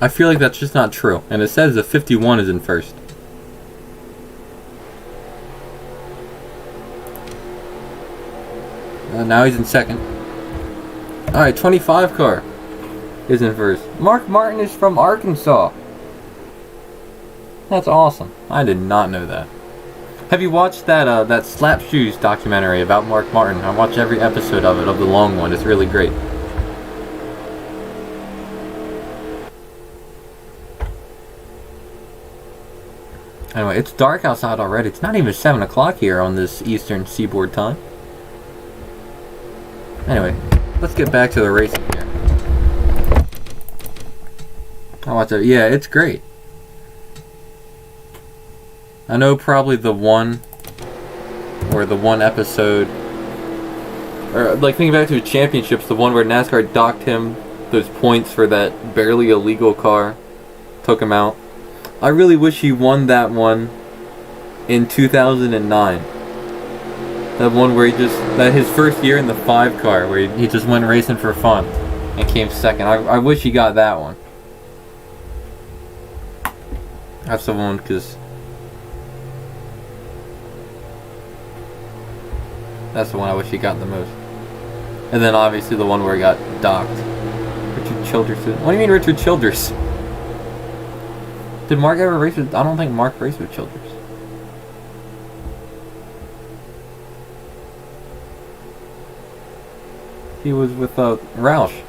I feel like that's just not true. And it says the 51 is in first. Now he's in second. Alright, 25 car is in first. Mark Martin is from Arkansas. That's awesome. I did not know that. Have you watched that Slap Shoes documentary about Mark Martin? I watch every episode of it, of the long one. It's really great. Anyway, it's dark outside already. It's not even 7 o'clock here on this Eastern Seaboard time. Anyway, let's get back to the racing here. I watch it. Yeah, it's great. I know probably the one episode, or like thinking back to the championships, the one where NASCAR docked him those points for that barely illegal car, took him out. I really wish he won that one in 2009. That one where his first year in the 5 car, where he just went racing for fun and came second. I wish he got that one. That's the one, because that's the one I wish he got the most. And then obviously the one where he got docked. Richard Childress. What do you mean Richard Childress? Did Mark ever race with... I don't think Mark raced with Childress. He was with Roush.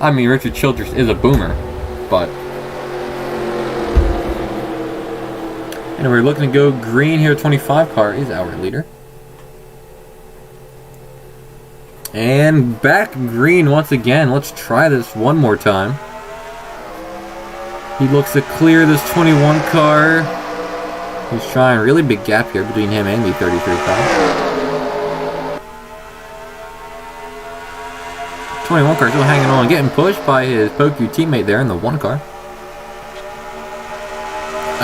I mean, Richard Childress is a boomer, but... And we're looking to go green here. 25 car is our leader. And back green once again. Let's try this one more time. He looks to clear this 21 car. He's trying. Really big gap here between him and the 33 car. 21 car still hanging on, getting pushed by his POCU teammate there in the 1 car.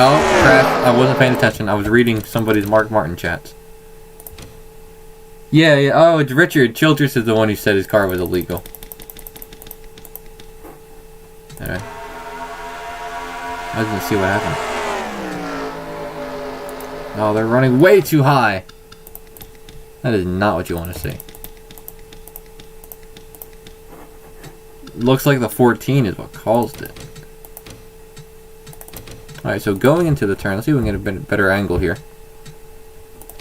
Oh, crap. I wasn't paying attention. I was reading somebody's Mark Martin chats. Yeah. Oh, it's Richard. Childress is the one who said his car was illegal. Alright. I didn't see what happened. Oh, they're running way too high. That is not what you want to see. Looks like the 14 is what caused it. Alright, so going into the turn, let's see if we can get a better angle here.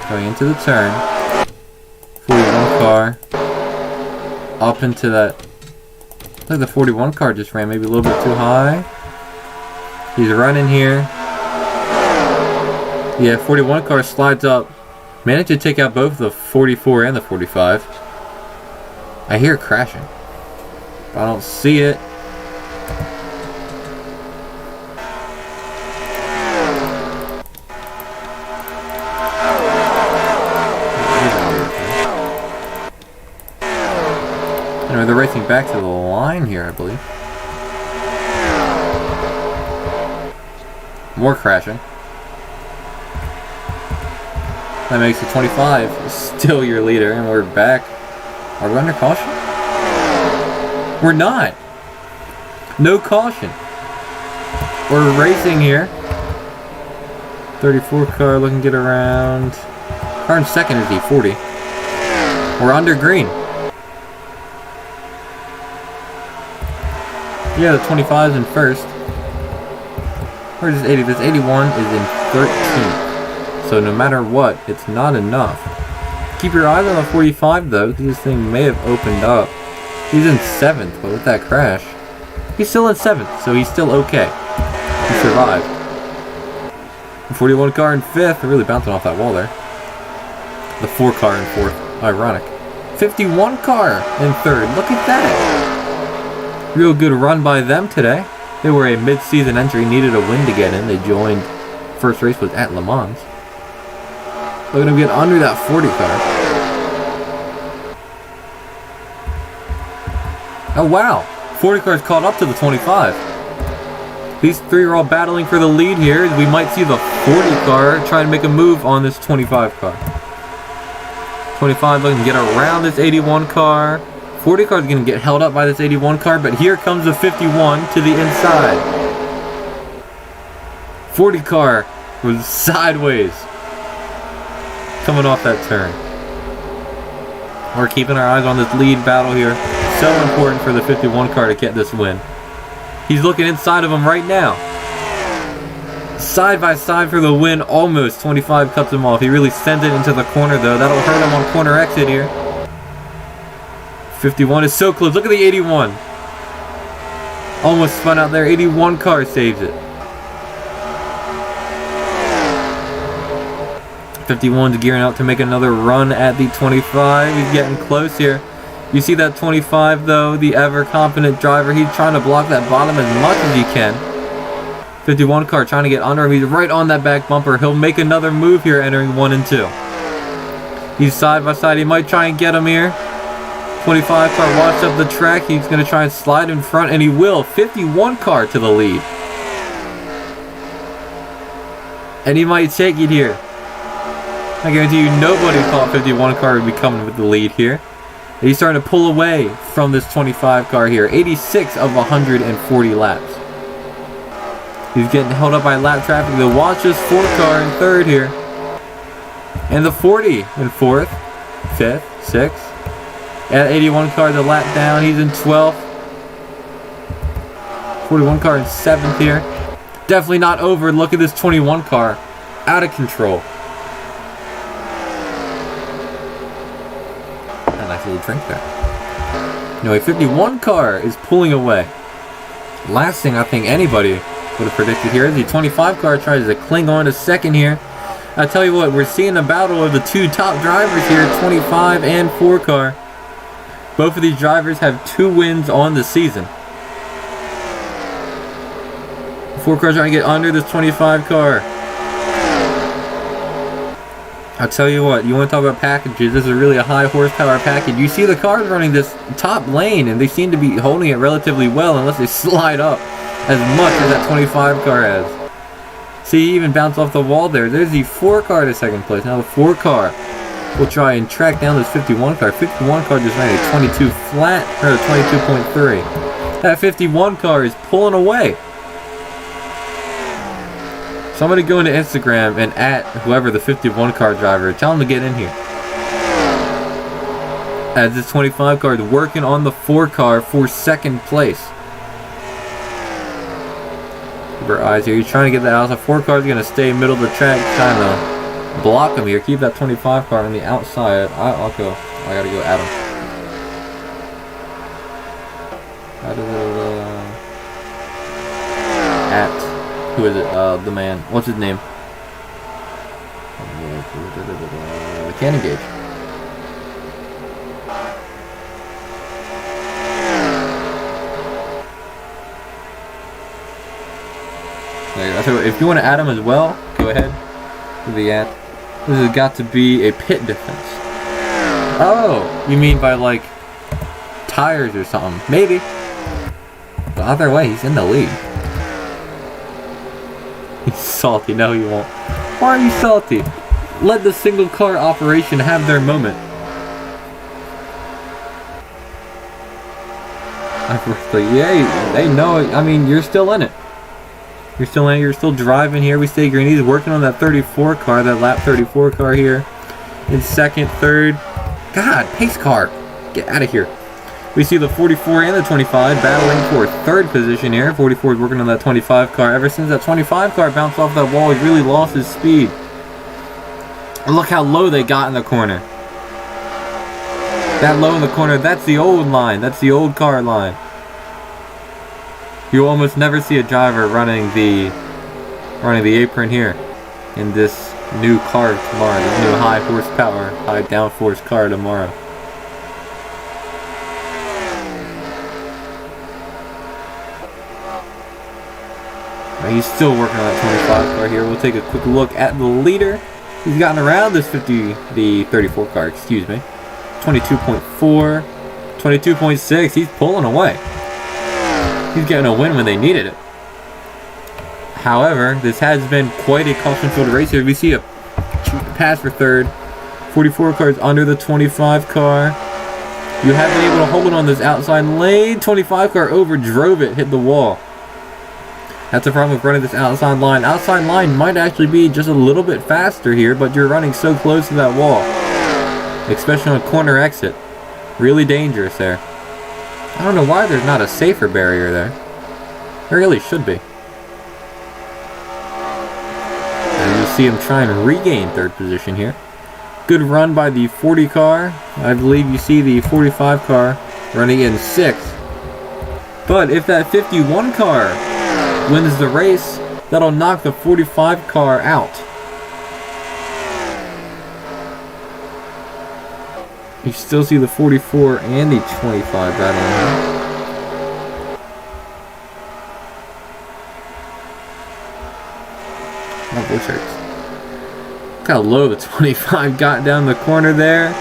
Going into the turn. 41 car. Up into that. Looks like the 41 car just ran maybe a little bit too high. He's running here. Yeah, 41 car slides up. Managed to take out both the 44 and the 45. I hear it crashing. I don't see it. Anyway, they're racing back to the line here, I believe. More crashing. That makes the 25 still your leader, and we're back. Are we under caution? We're not. No caution. We're racing here. 34 car looking to get around. Car in second is the 40. We're under green. Yeah, the 25 is in first. Where's this 80? This 81 is in 13th. So no matter what, it's not enough. Keep your eyes on the 45 though, because this thing may have opened up. He's in 7th, but with that crash, he's still in 7th, so he's still okay. He survived. The 41 car in 5th, really bouncing off that wall there. The 4 car in 4th, ironic. 51 car in 3rd, look at that. Real good run by them today. They were a mid-season entry, needed a win to get in. They joined, first race was at Le Mans. They're going to get under that 40 car. Oh wow, 40 cars caught up to the 25. These three are all battling for the lead here. We might see the 40 car try to make a move on this 25 car. 25 looking to get around this 81 car. 40 car is going to get held up by this 81 car, but here comes the 51 to the inside. 40 car was sideways coming off that turn. We're keeping our eyes on this lead battle here. So important for the 51 car to get this win. He's looking inside of him right now. Side by side for the win, almost. 25 cuts him off. He really sends it into the corner though. That'll hurt him on corner exit here. 51 is so close. Look at the 81. Almost spun out there. 81 car saves it. 51's gearing out to make another run at the 25. He's getting close here. You see that 25 though, the ever confident driver. He's trying to block that bottom as much as he can. 51 car trying to get under him. He's right on that back bumper. He'll make another move here entering 1 and 2. He's side by side. He might try and get him here. 25 car watched up the track. He's going to try and slide in front, and he will. 51 car to the lead. And he might take it here. I guarantee you nobody thought 51 car would be coming with the lead here. He's starting to pull away from this 25 car here. 86 of 140 laps. He's getting held up by lap traffic. They'll watch this 4 car in 3rd here. And the 40 in 4th, 5th, 6th. At 81 car, the lap down. He's in 12th. 41 car in 7th here. Definitely not over. Look at this 21 car. Out of control. A nice little drink there. No, a 51 car is pulling away. Last thing I think anybody would have predicted here is the 25 car tries to cling on to 2nd here. I tell you what, we're seeing a battle of the 2 top drivers here, 25 and 4 car. Both of these drivers have 2 wins on the season. 4 cars trying to get under this 25 car. I'll tell you what, you want to talk about packages, this is really a high horsepower package. You see the cars running this top lane and they seem to be holding it relatively well unless they slide up as much as that 25 car has. See, he even bounced off the wall there. There's the 4 car to 2nd place. Now the 4 car will try and track down this 51 car. 51 car just ran a 22 flat, or a 22.3. That 51 car is pulling away. Somebody go into Instagram and at whoever the 51 car driver, tell him to get in here. As this 25 car is working on the 4 car for 2nd place. Keep our eyes here. He's trying to get that out. The 4 car is going to stay middle of the track, trying to block him here. Keep that 25 car on the outside. I'll go. I got to go at him. How does it, at. Who is it? The man. What's his name? Cannon gauge. So if you want to add him as well, go ahead. Do the ad. This has got to be a pit difference. Oh, you mean by like tires or something? Maybe. But either way, he's in the lead. He's salty. No, he won't. Why are you salty? Let the single car operation have their moment. Yeah, they know it. I mean, you're still in it. You're still in it. You're still driving here. We stay green. He's working on that 34 car, that lap 34 car here. In 2nd, 3rd. God, pace car. Get out of here. We see the 44 and the 25 battling for 3rd position here. 44 is working on that 25 car. Ever since that 25 car bounced off that wall, he really lost his speed. And look how low they got in the corner. That low in the corner, that's the old line. That's the old car line. You almost never see a driver running the apron here in this new car tomorrow. This new high horsepower, high downforce car tomorrow. He's still working on that 25 car here. We'll take a quick look at the leader. He's gotten around this the 34 car, excuse me. 22.4, 22.6. He's pulling away. He's getting a win when they needed it. However, this has been quite a caution-filled race here. We see a pass for 3rd. 44 cars under the 25 car. You have been able to hold on this outside lane. 25 car overdrove it, hit the wall. That's the problem with running this outside line. Outside line might actually be just a little bit faster here, but you're running so close to that wall. Especially on a corner exit. Really dangerous there. I don't know why there's not a safer barrier there. There really should be. And you'll see him try and regain 3rd position here. Good run by the 40 car. I believe you see the 45 car running in 6th. But if that 51 car wins the race, that'll knock the 45 car out. You still see the 44 and the 25 battling. Oh, those hurts. Look how low the 25 got down the corner there.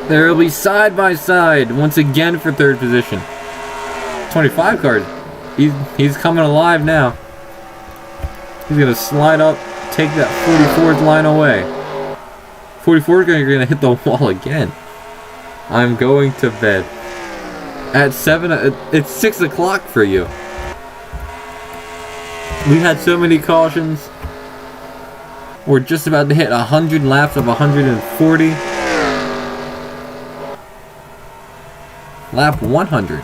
They'll be side by side once again for 3rd position. 25 cars. He's coming alive now. He's going to slide up, take that 44's line away. 44 is going to hit the wall again. I'm going to bed. At 7, it's 6 o'clock for you. We've had so many cautions. We're just about to hit 100 laps of 140. Lap 100.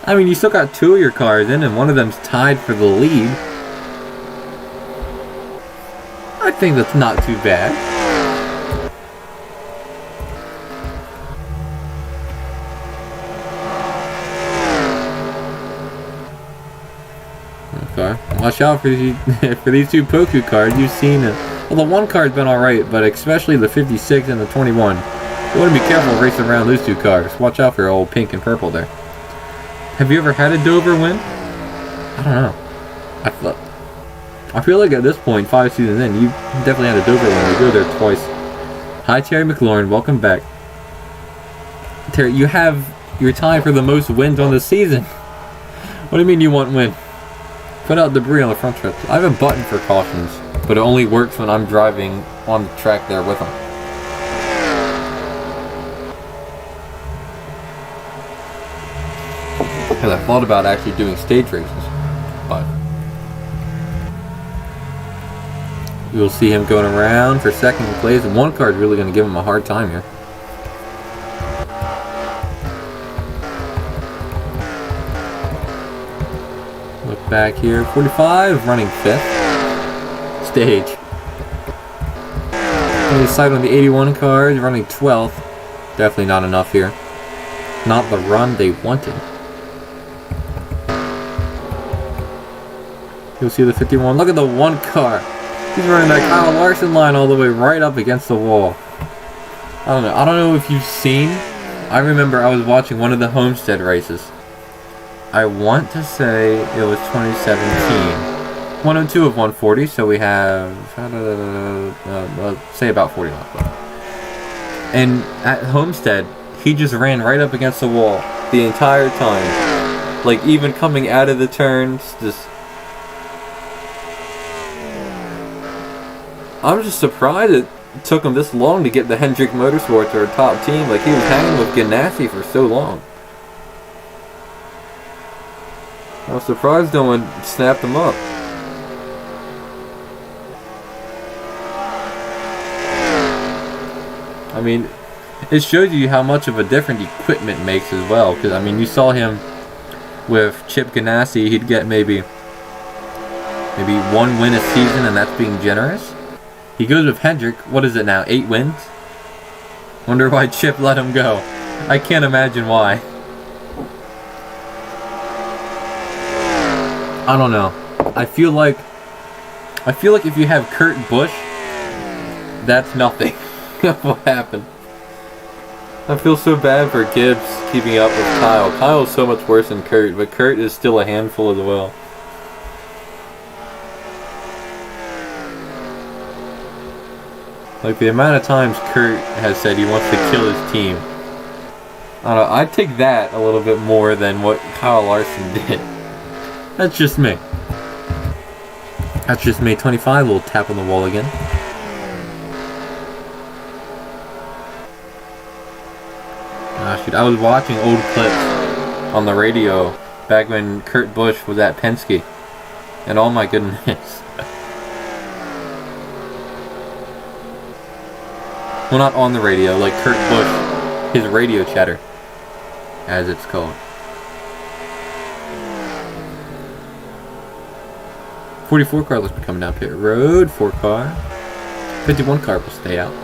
I mean, you still got 2 of your cars in, and one of them's tied for the lead. I think that's not too bad. Okay, watch out for these, for these 2 Poku cars. You've seen it. Well, the 1 car's been alright, but especially the 56 and the 21. You want to be careful racing around those 2 cars. Watch out for old pink and purple there. Have you ever had a Dover win? I don't know. I feel like at this point, 5 seasons in, you definitely had a Dover win. You go there twice. Hi, Terry McLaurin. Welcome back. Terry, you're tied for the most wins on the season. What do you mean you want win? Put out debris on the front stretch. I have a button for cautions, but it only works when I'm driving on the track there with them. Because I thought about actually doing stage races, but you'll see him going around for second place, and 1 car is really going to give him a hard time here. Look back here, 45, running 5th. Stage. Only sight on the 81 car, he's running 12th. Definitely not enough here. Not the run they wanted. You'll see the 51. Look at the 1 car. He's running that Kyle Larson line all the way right up against the wall. I don't know if you've seen. I remember I was watching one of the Homestead races. I want to say it was 2017. 102 of 140, so we have say about 40 left. And at Homestead, he just ran right up against the wall the entire time. Like, even coming out of the turns, just... I'm just surprised it took him this long to get the Hendrick Motorsports, our top team. Like, he was hanging with Ganassi for so long. I was surprised no one snapped him up. I mean, it shows you how much of a difference equipment makes as well. Because, I mean, you saw him with Chip Ganassi, he'd get maybe 1 win a season, and that's being generous. He goes with Hendrick, what is it now, 8 wins? Wonder why Chip let him go. I can't imagine why. I don't know. I feel like if you have Kurt Busch, that's nothing. What happened? I feel so bad for Gibbs keeping up with Kyle. Kyle's so much worse than Kurt, but Kurt is still a handful as well. Like, the amount of times Kurt has said he wants to kill his team. I don't know, I'd take that a little bit more than what Kyle Larson did. That's just me. That's just me. 25 will tap on the wall again. Ah, shoot, I was watching old clips on the radio back when Kurt Busch was at Penske. And oh my goodness. Well, not on the radio, like Kurt Busch, his radio chatter, as it's called. 44 car looks to be coming down pit road, 4 car. 51 car will stay out.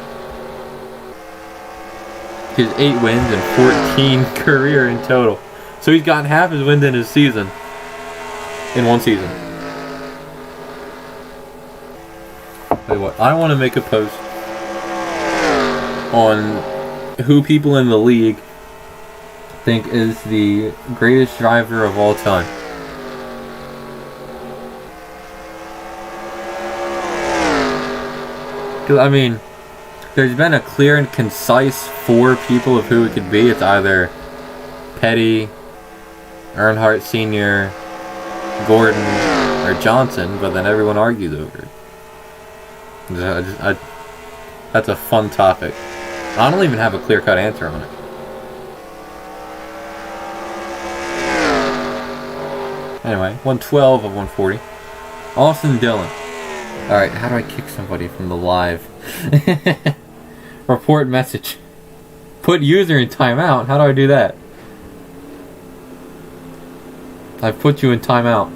His 8 wins and 14 career in total. So he's gotten half his wins in his season. In 1 season. Tell you what, I want to make a post on who people in the league think is the greatest driver of all time. Because, I mean, there's been a clear and concise 4 people of who it could be. It's either Petty, Earnhardt Sr., Gordon, or Johnson, but then everyone argues over it. That's a fun topic. I don't even have a clear-cut answer on it. Anyway, 112 of 140. Austin Dillon. Alright, how do I kick somebody from the live? Report message. Put user in timeout. How do I do that? I've put you in timeout.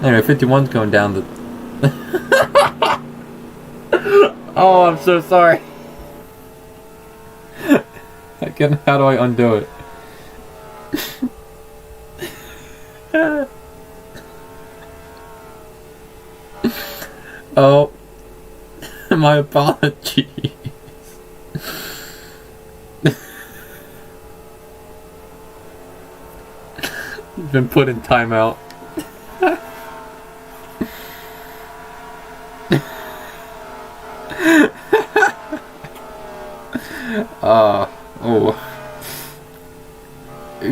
Anyway, 51's going down the... Oh, I'm so sorry. Again, how do I undo it? Oh, my apologies. You've been put in timeout. Oh.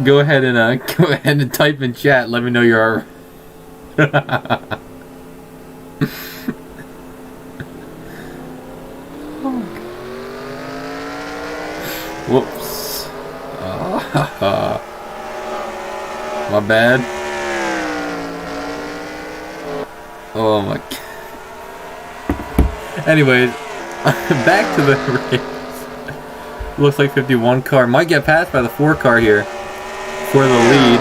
Go ahead and type in chat. Let me know you're. Whoops. My bad. Oh my. Anyways, back to the race. Looks like 51 car might get passed by the 4 car here for the lead.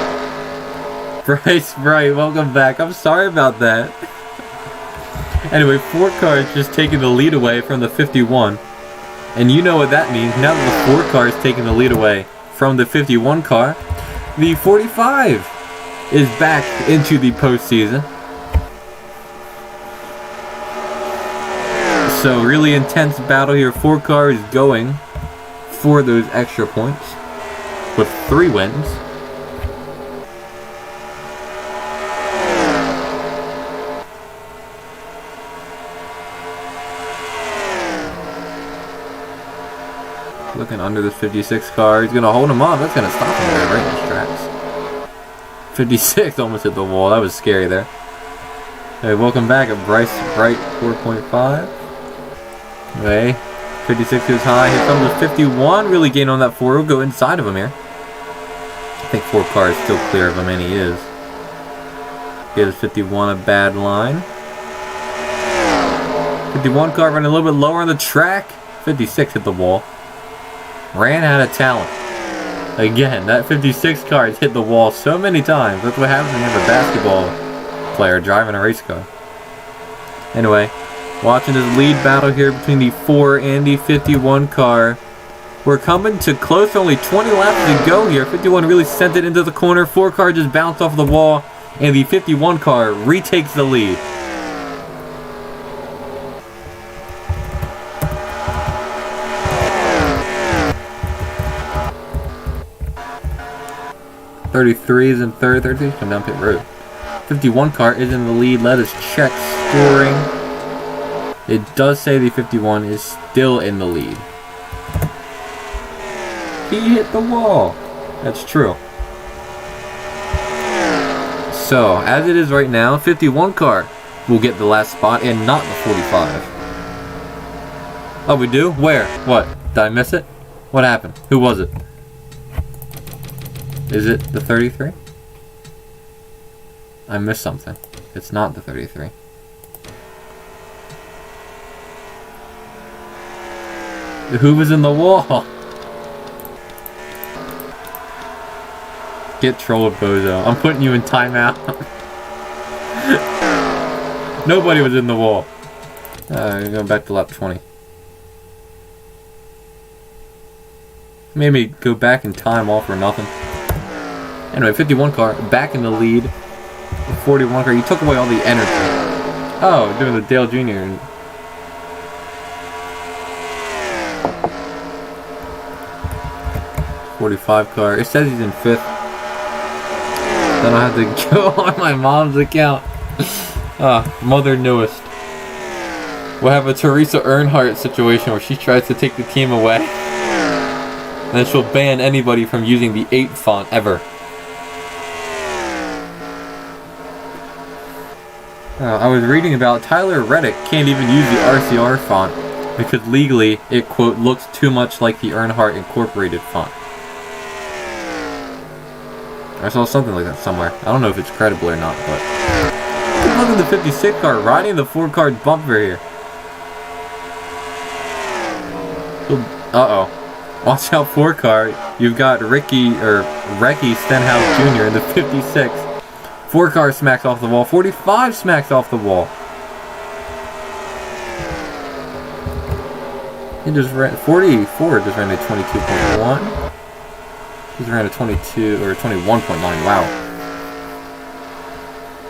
Bryce Bright, welcome back. I'm sorry about that. Anyway, 4 cars just taking the lead away from the 51. And you know what that means. Now that the 4 car is taking the lead away from the 51 car, the 45 is back into the postseason. So really intense battle here. 4 cars going for those extra points with 3 wins. Looking under this 56 car. He's going to hold him up. That's going to stop him there right in his tracks. 56 almost hit the wall. That was scary there. Hey, welcome back at Bryce Bright 4.5. Anyway, 56 is high. Here comes the 51. Really gain on that 4. We'll go inside of him here. I think 4 cars still clear of him, and he is. Gives 51 a bad line. 51 car running a little bit lower on the track. 56 hit the wall. Ran out of talent. Again, that 56 car has hit the wall so many times. That's what happens when you have a basketball player driving a race car. Anyway, watching this lead battle here between the 4 and the 51 car. We're coming to close. Only 20 laps to go here. 51 really sent it into the corner. 4 car just bounced off the wall. And the 51 car retakes the lead. .33 is in third. 33 come down pit road. 51 car is in the lead. Let us check scoring. It does say the 51 is still in the lead. He hit the wall. That's true. So, as it is right now, 51 car will get the last spot and not the 45. Oh, we do? Where? What? Did I miss it? What happened? Who was it? Is it the 33? I missed something. It's not the 33. Who was in the wall? Get trolled, bozo. I'm putting you in timeout. Nobody was in the wall. Going back to lap 20. Maybe go back in time all for nothing. Anyway, 51 car back in the lead. 41 car, you took away all the energy. Oh, doing the Dale Jr. 45 car. It says he's in 5th. Then I have to go on my mom's account. Mother newest. We'll have a Teresa Earnhardt situation where she tries to take the team away. And then she'll ban anybody from using the 8 font ever. I was reading about Tyler Reddick can't even use the RCR font because legally it, quote, looks too much like the Earnhardt Incorporated font. I saw something like that somewhere. I don't know if it's credible or not, but look at the 56 car riding the 4-car bumper here. Uh-oh. Watch out, 4-car. You've got Recky Stenhouse Jr. in the 56. 4-car smacks off the wall. 45 smacks off the wall. He just ran 44. Just ran a 22.1. Just ran a 22 or 21.9. Wow.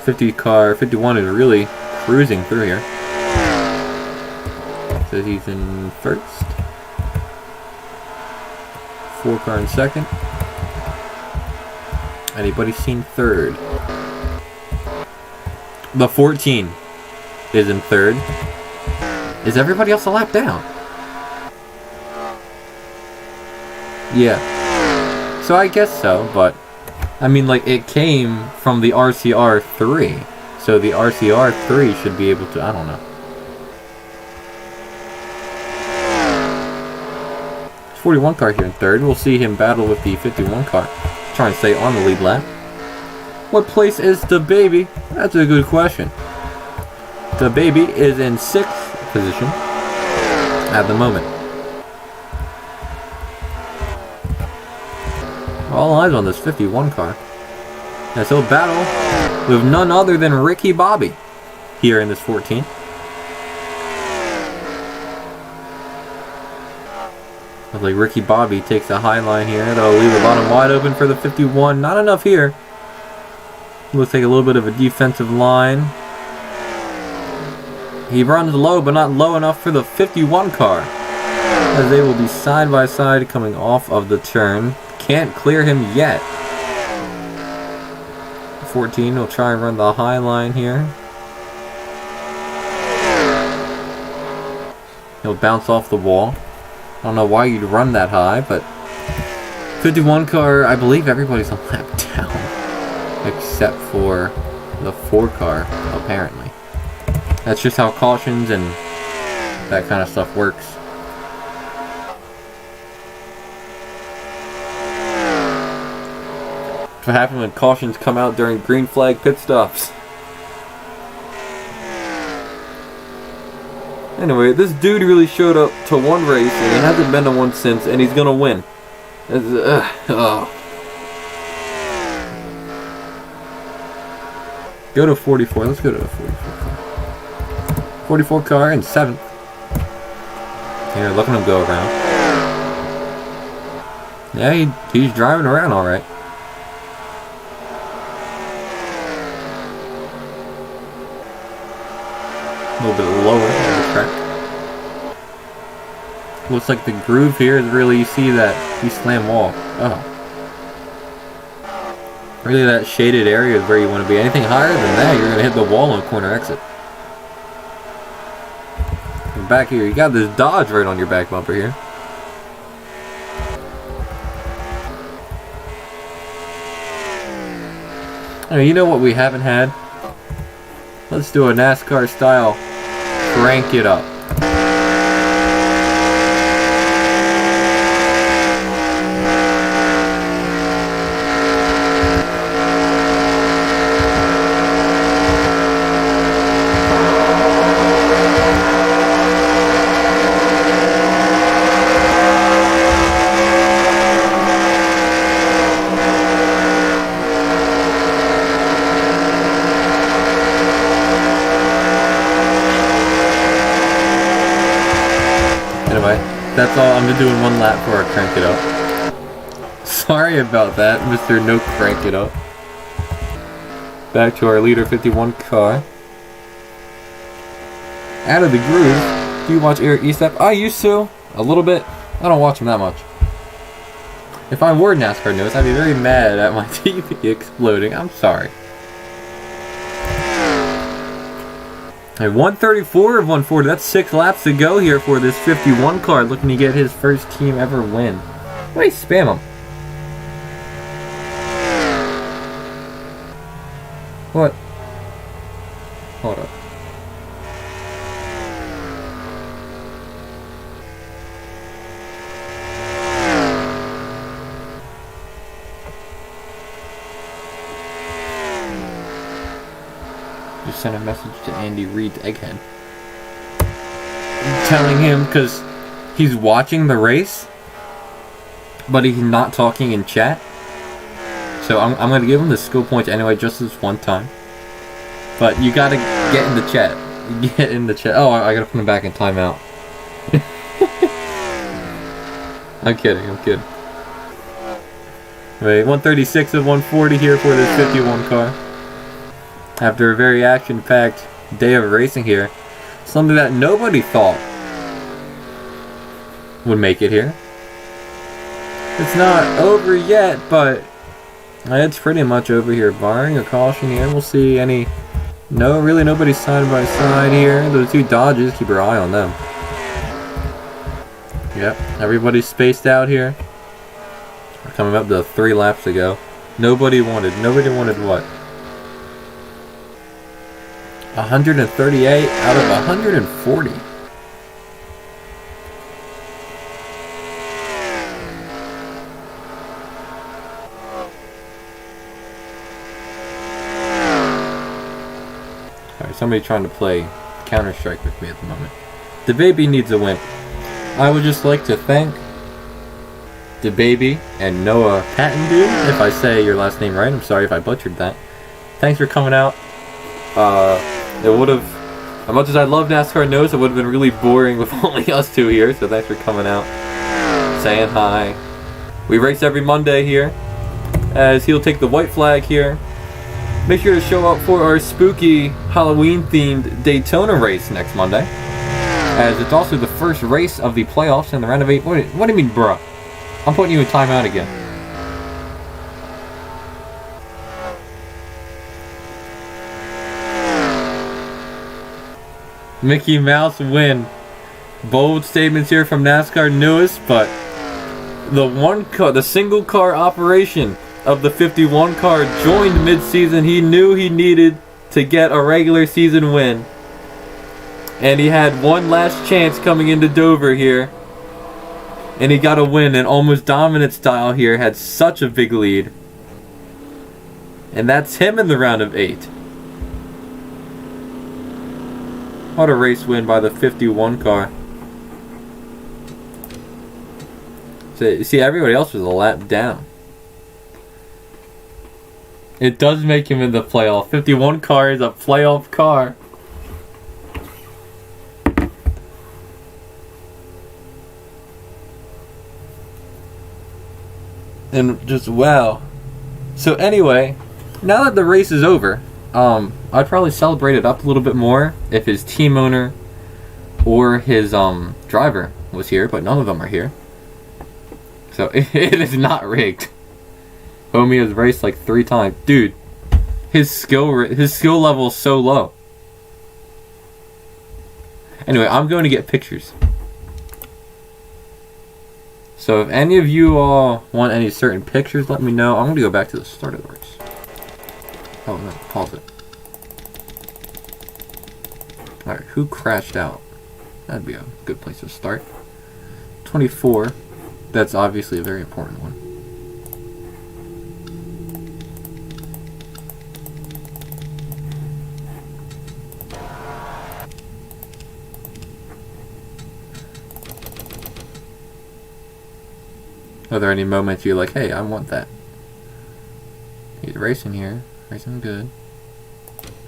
51 is really cruising through here. So he's in first. 4-car in second. Anybody seen third? The 14 is in third. Is everybody else a lap down? Yeah. So I guess so, but I mean, like, it came from the RCR 3. So the RCR 3 should be able to, I don't know. 41 car here in third. We'll see him battle with the 51 car. Trying to stay on the lead lap. What place is the baby? That's a good question. The baby is in 6th position at the moment. All eyes on this 51 car. As he'll battle with none other than Ricky Bobby here in this 14. Looks like Ricky Bobby takes a high line here. That'll leave the bottom wide open for the 51. Not enough here. We'll take a little bit of a defensive line. He runs low, but not low enough for the 51 car. As they will be side by side coming off of the turn. Can't clear him yet. 14 will try and run the high line here. He'll bounce off the wall. I don't know why you'd run that high, but 51 car, I believe everybody's a lap down. Except for the 4 car, apparently. That's just how cautions and that kind of stuff works. That's what happens when cautions come out during green flag pit stops. Anyway, this dude really showed up to one race and he hasn't been to one since, and he's gonna win. Go to 44. Let's go to the 44 car. 44 car in 7th. Here, look at him go around. Yeah, he's driving around all right. A little bit lower on the track. Looks like the groove here is really, you see that he slam wall. Oh. Really, that shaded area is where you want to be. Anything higher than that, you're going to hit the wall on corner exit. And back here, you got this Dodge right on your back bumper here. Oh, you know what we haven't had? Let's do a NASCAR style crank it up. Anyway, that's all. I'm just doing one lap before I crank it up. Sorry about that, Mr. No Crank It Up. Back to our leader 51 car. Out of the groove. Do you watch Eric Estep? I used to. A little bit. I don't watch him that much. If I were NASCAR news, I'd be very mad at my TV exploding. I'm sorry. And 134 of 140. That's 6 laps to go here for this 51 car, looking to get his first team ever win. Wait, spam him. What? Hold up. sent a message to Andy Reid's Egghead. Telling him, because he's watching the race, but he's not talking in chat. So I'm going to give him the skill points anyway, just this one time. But you got to get in the chat. Get in the chat. Oh, I got to put him back in timeout. I'm kidding. Wait, 136 of 140 here for this 51 car. After a very action-packed day of racing here. Something that nobody thought would make it here. It's not over yet, but it's pretty much over here. Barring a caution here, we'll see any... No, really nobody's side by side here. Those two Dodges, keep your eye on them. Yep, everybody's spaced out here. We're coming up to 3 laps to go. Nobody wanted what? 138 out of 140. Alright, somebody trying to play Counter-Strike with me at the moment. The baby needs a win. I would just like to thank the baby and Noah Patton, if I say your last name right. I'm sorry if I butchered that. Thanks for coming out. It would have, as much as I love NASCAR Knows, it would have been really boring with only us two here, so thanks for coming out, saying hi. We race every Monday here, as he'll take the white flag here. Make sure to show up for our spooky Halloween-themed Daytona race next Monday, as it's also the first race of the playoffs in the round of 8. What do you mean, bruh? I'm putting you in timeout again. Mickey Mouse win. Bold statements here from NASCAR News, but the single car operation of the 51 car joined mid-season. He knew he needed to get a regular season win. And he had one last chance coming into Dover here. And he got a win in almost dominant style here. Had such a big lead. And that's him in the round of 8. What a race win by the 51 car. So, you see, everybody else was a lap down. It does make him in the playoff. 51 car is a playoff car. And just, wow. So anyway, now that the race is over, I'd probably celebrate it up a little bit more if his team owner or his driver was here, but none of them are here. So it is not rigged. Homie has raced like 3 times. Dude, his skill level is so low. Anyway, I'm going to get pictures. So if any of you all want any certain pictures, let me know. I'm going to go back to the start of the race. Oh, no, pause it. Alright, who crashed out? That'd be a good place to start. 24. That's obviously a very important one. Are there any moments you're like, hey, I want that? He's racing here. Racing good.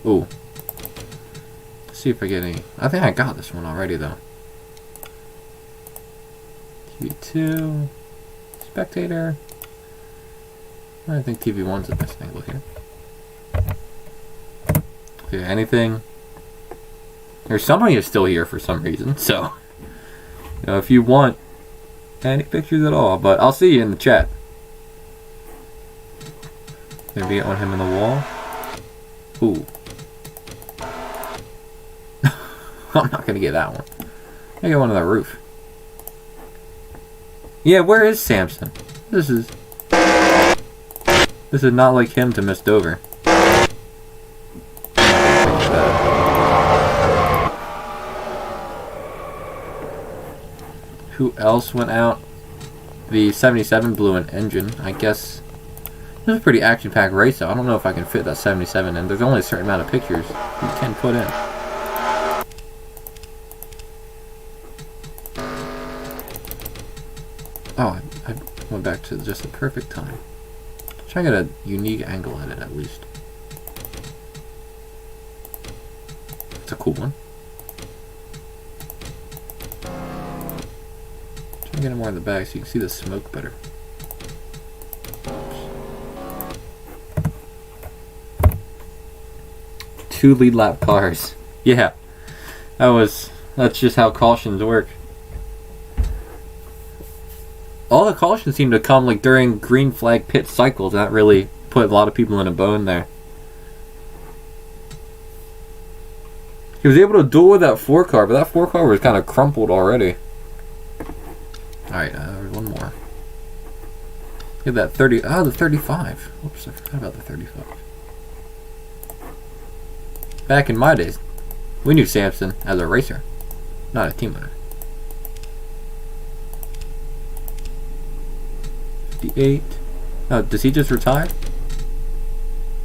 Ooh. Let's see if I get any. I think I got this one already, though. TV2. Spectator. I think TV1's the best angle here. Okay, anything? There's somebody who's still here for some reason, so. You know, if you want any pictures at all, but I'll see you in the chat. Maybe get on him in the wall. Ooh. I'm not gonna get that one. I get one on the roof. Yeah, where is Samson? This is not like him to miss Dover. Who else went out? The 77 blew an engine. I guess This is a pretty action-packed race, though. I don't know if I can fit that 77 in. There's only a certain amount of pictures you can put in. Oh, I went back to just the perfect time. Try to get a unique angle at it, at least. It's a cool one. Try to get it more in the back so you can see the smoke better. Two lead lap cars. Yeah, that's just how cautions work. All the cautions seem to come like during green flag pit cycles. That really put a lot of people in a bone there. He was able to duel with that 4 car, but that 4 car was kind of crumpled already. Alright, there's one more. Get that 30. Oh, the 35. Oops, I forgot about the 35. Back in my days, we knew Samson as a racer, not a team owner. 58. Oh, does he just retire?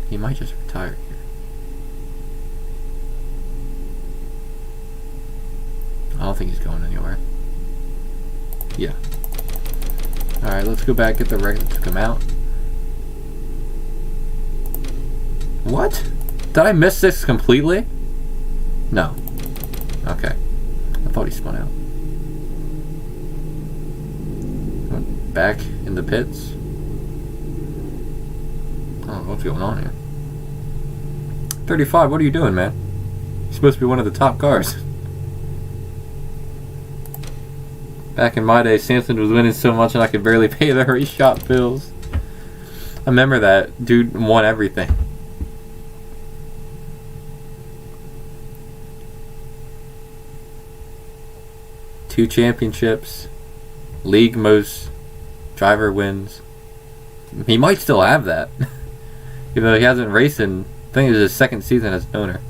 He might just retire here. I don't think he's going anywhere. Yeah. Alright, let's go back, get the wreck that took him out. What? Did I miss this completely? No. Okay. I thought he spun out. Went back in the pits. I don't know what's going on here. 35, what are you doing, man? You're supposed to be one of the top cars. Back in my day, Samson was winning so much and I could barely pay the race shop bills. I remember that. Dude won everything. Two championships, league most driver wins. He might still have that, even though he hasn't raced in. I think it was his second season as owner.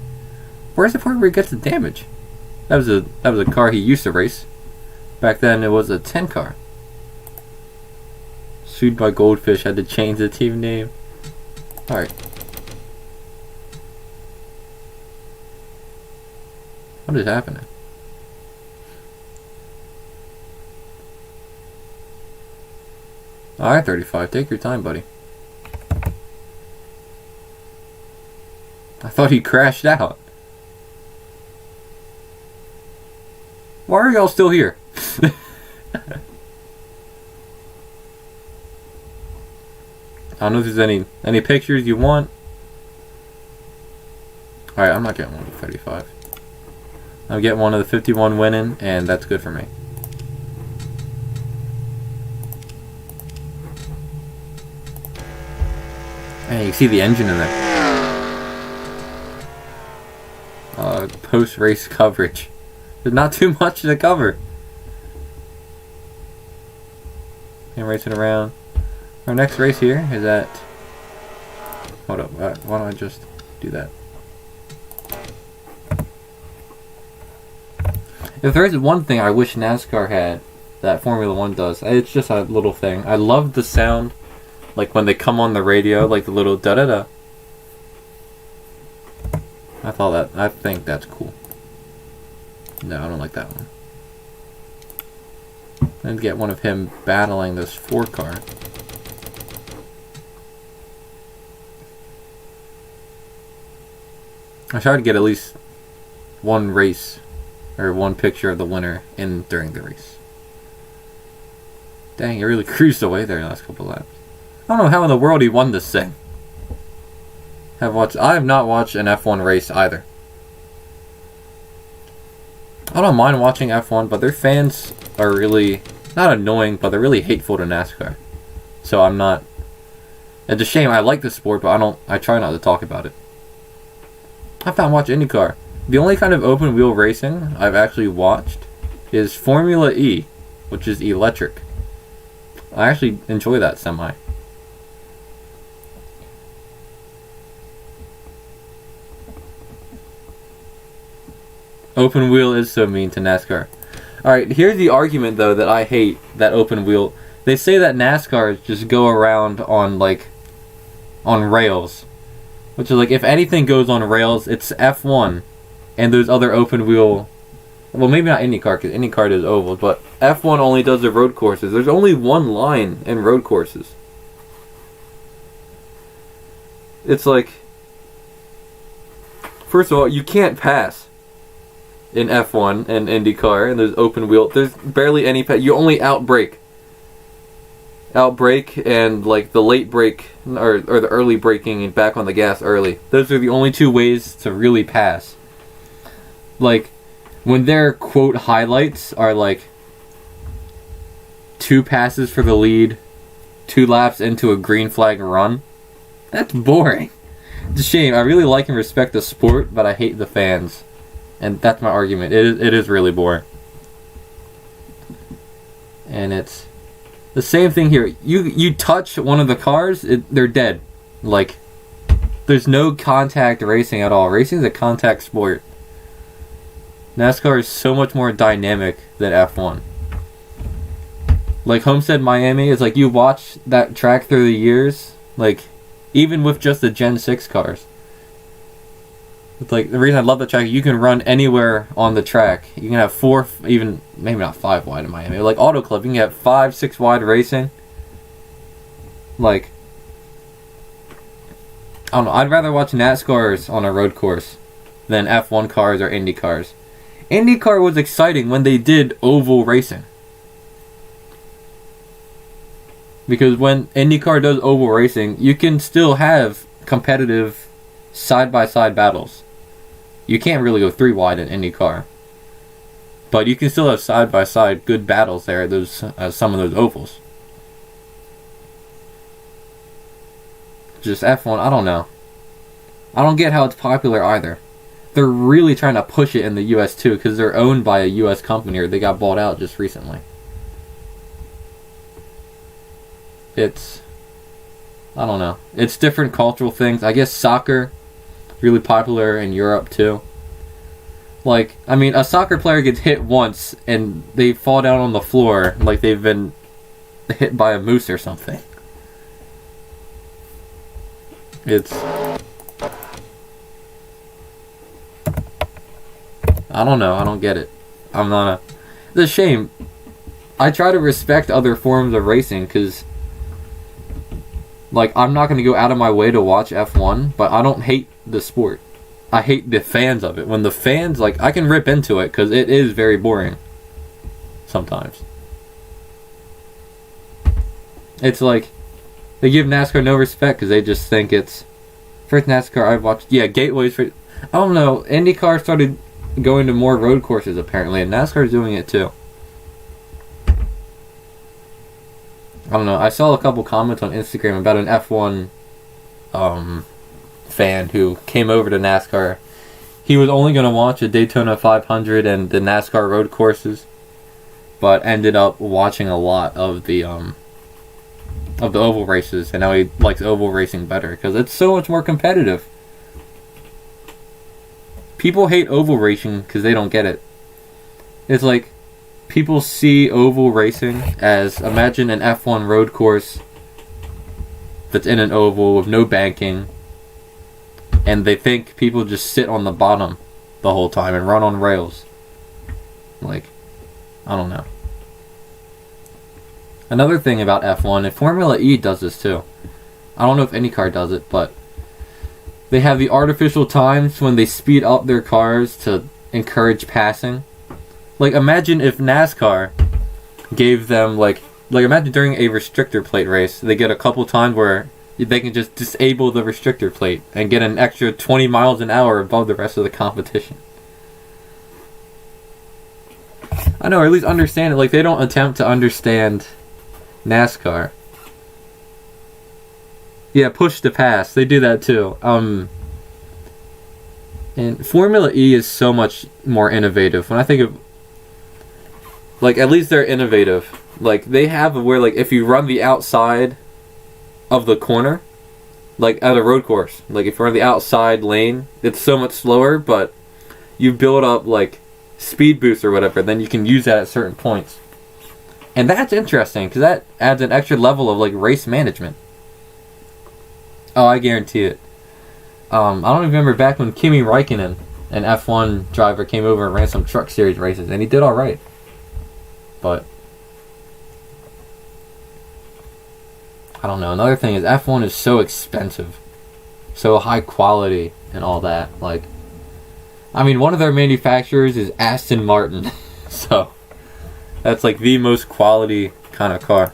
Where's the part where he gets the damage? That was a car he used to race. Back then, it was a 10 car. Sued by Goldfish, had to change the team name. All right. What is happening? Alright, 35. Take your time, buddy. I thought he crashed out. Why are y'all still here? I don't know if there's any pictures you want. Alright, I'm not getting one of the 35. I'm getting one of the 51 winning, and that's good for me. Hey, you see the engine in there. Post-race coverage. There's not too much to cover. And racing around. Our next race here is at... Hold up, why don't I just do that? If there is one thing I wish NASCAR had that Formula 1 does, it's just a little thing. I love the sound. Like when they come on the radio, like the little da-da-da. I think that's cool. No, I don't like that one. And get one of him battling this 4 car. I tried to get at least one race or one picture of the winner in during the race. Dang, he really cruised away there in the last couple laps. I don't know how in the world he won this thing. I have not watched an F1 race either. I don't mind watching F1, but their fans are really not annoying, but they're really hateful to NASCAR. So I'm not. It's a shame. I like the sport, but I try not to talk about it. I've not watched IndyCar. The only kind of open wheel racing I've actually watched is Formula E, which is electric. I actually enjoy that semi. Open wheel is so mean to NASCAR. Alright, here's the argument though that I hate that open wheel. They say that NASCAR just go around on like on rails. Which is like, if anything goes on rails, it's F1 and those other open wheel. Well, maybe not IndyCar, because IndyCar does oval, but F1 only does the road courses. There's only one line in road courses. It's like, first of all, you can't pass in F1 and IndyCar, and there's open wheel. There's barely any pass. You only outbrake. Outbrake and like the late brake or the early braking and back on the gas early. Those are the only two ways to really pass. Like, when their quote highlights are like 2 passes for the lead, 2 laps into a green flag run, that's boring. It's a shame. I really like and respect the sport, but I hate the fans. And that's my argument. It is really boring. And it's the same thing here. You touch one of the cars, they're dead. Like, there's no contact racing at all. Racing is a contact sport. NASCAR is so much more dynamic than F1. Like Homestead Miami, it's like you watch that track through the years, like even with just the Gen 6 cars. It's like the reason I love the track, you can run anywhere on the track. You can have 4, even maybe not 5 wide in Miami. Like Auto Club, you can have 5, 6 wide racing. Like, I don't know. I'd rather watch NASCARs on a road course than F1 cars or Indy cars. IndyCar was exciting when they did oval racing. Because when IndyCar does oval racing, you can still have competitive side-by-side battles. You can't really go 3 wide in IndyCar. But you can still have side-by-side good battles there at those some of those ovals. Just F1, I don't know. I don't get how it's popular either. They're really trying to push it in the US too, because they're owned by a US company, or they got bought out just recently. It's, I don't know. It's different cultural things. I guess soccer, really popular in Europe too. Like, I mean, a soccer player gets hit once and they fall down on the floor like they've been hit by a moose or something. It's, I don't know. I don't get it. I'm not a... It's a shame. I try to respect other forms of racing because, like, I'm not going to go out of my way to watch F1, but I don't hate the sport. I hate the fans of it. When the fans, like, I can rip into it because it is very boring. Sometimes. It's like, they give NASCAR no respect because they just think it's... First NASCAR I've watched... Yeah, Gateways for... I don't know. IndyCar started going to more road courses apparently, and NASCAR's doing it too. I don't know. I saw a couple comments on Instagram about an F1 fan who came over to NASCAR. He was only going to watch a Daytona 500 and the NASCAR road courses, but ended up watching a lot of the oval races, and now he likes oval racing better because it's so much more competitive. People hate oval racing because they don't get it. It's like, people see oval racing as, imagine an F1 road course that's in an oval with no banking, and they think people just sit on the bottom the whole time and run on rails. Like, I don't know. Another thing about F1, and Formula E does this too. I don't know if IndyCar does it, but they have the artificial times when they speed up their cars to encourage passing. Like, imagine if NASCAR gave them, like imagine during a restrictor plate race, they get a couple times where they can just disable the restrictor plate and get an extra 20 miles an hour above the rest of the competition. I know, or at least understand it. Like, they don't attempt to understand NASCAR. Yeah, push to pass. They do that too. And Formula E is so much more innovative. When I think of, like, at least they're innovative. Like, they have where, like, if you run the outside of the corner, like at a road course, like if you're on the outside lane, it's so much slower, but you build up, like, speed boost or whatever, then you can use that at certain points. And that's interesting, because that adds an extra level of, like, race management. Oh, I guarantee it. I don't remember back when Kimi Räikkönen, an F1 driver, came over and ran some Truck Series races, and he did all right. But I don't know. Another thing is F1 is so expensive, so high quality and all that. Like, I mean, one of their manufacturers is Aston Martin, so that's like the most quality kind of car.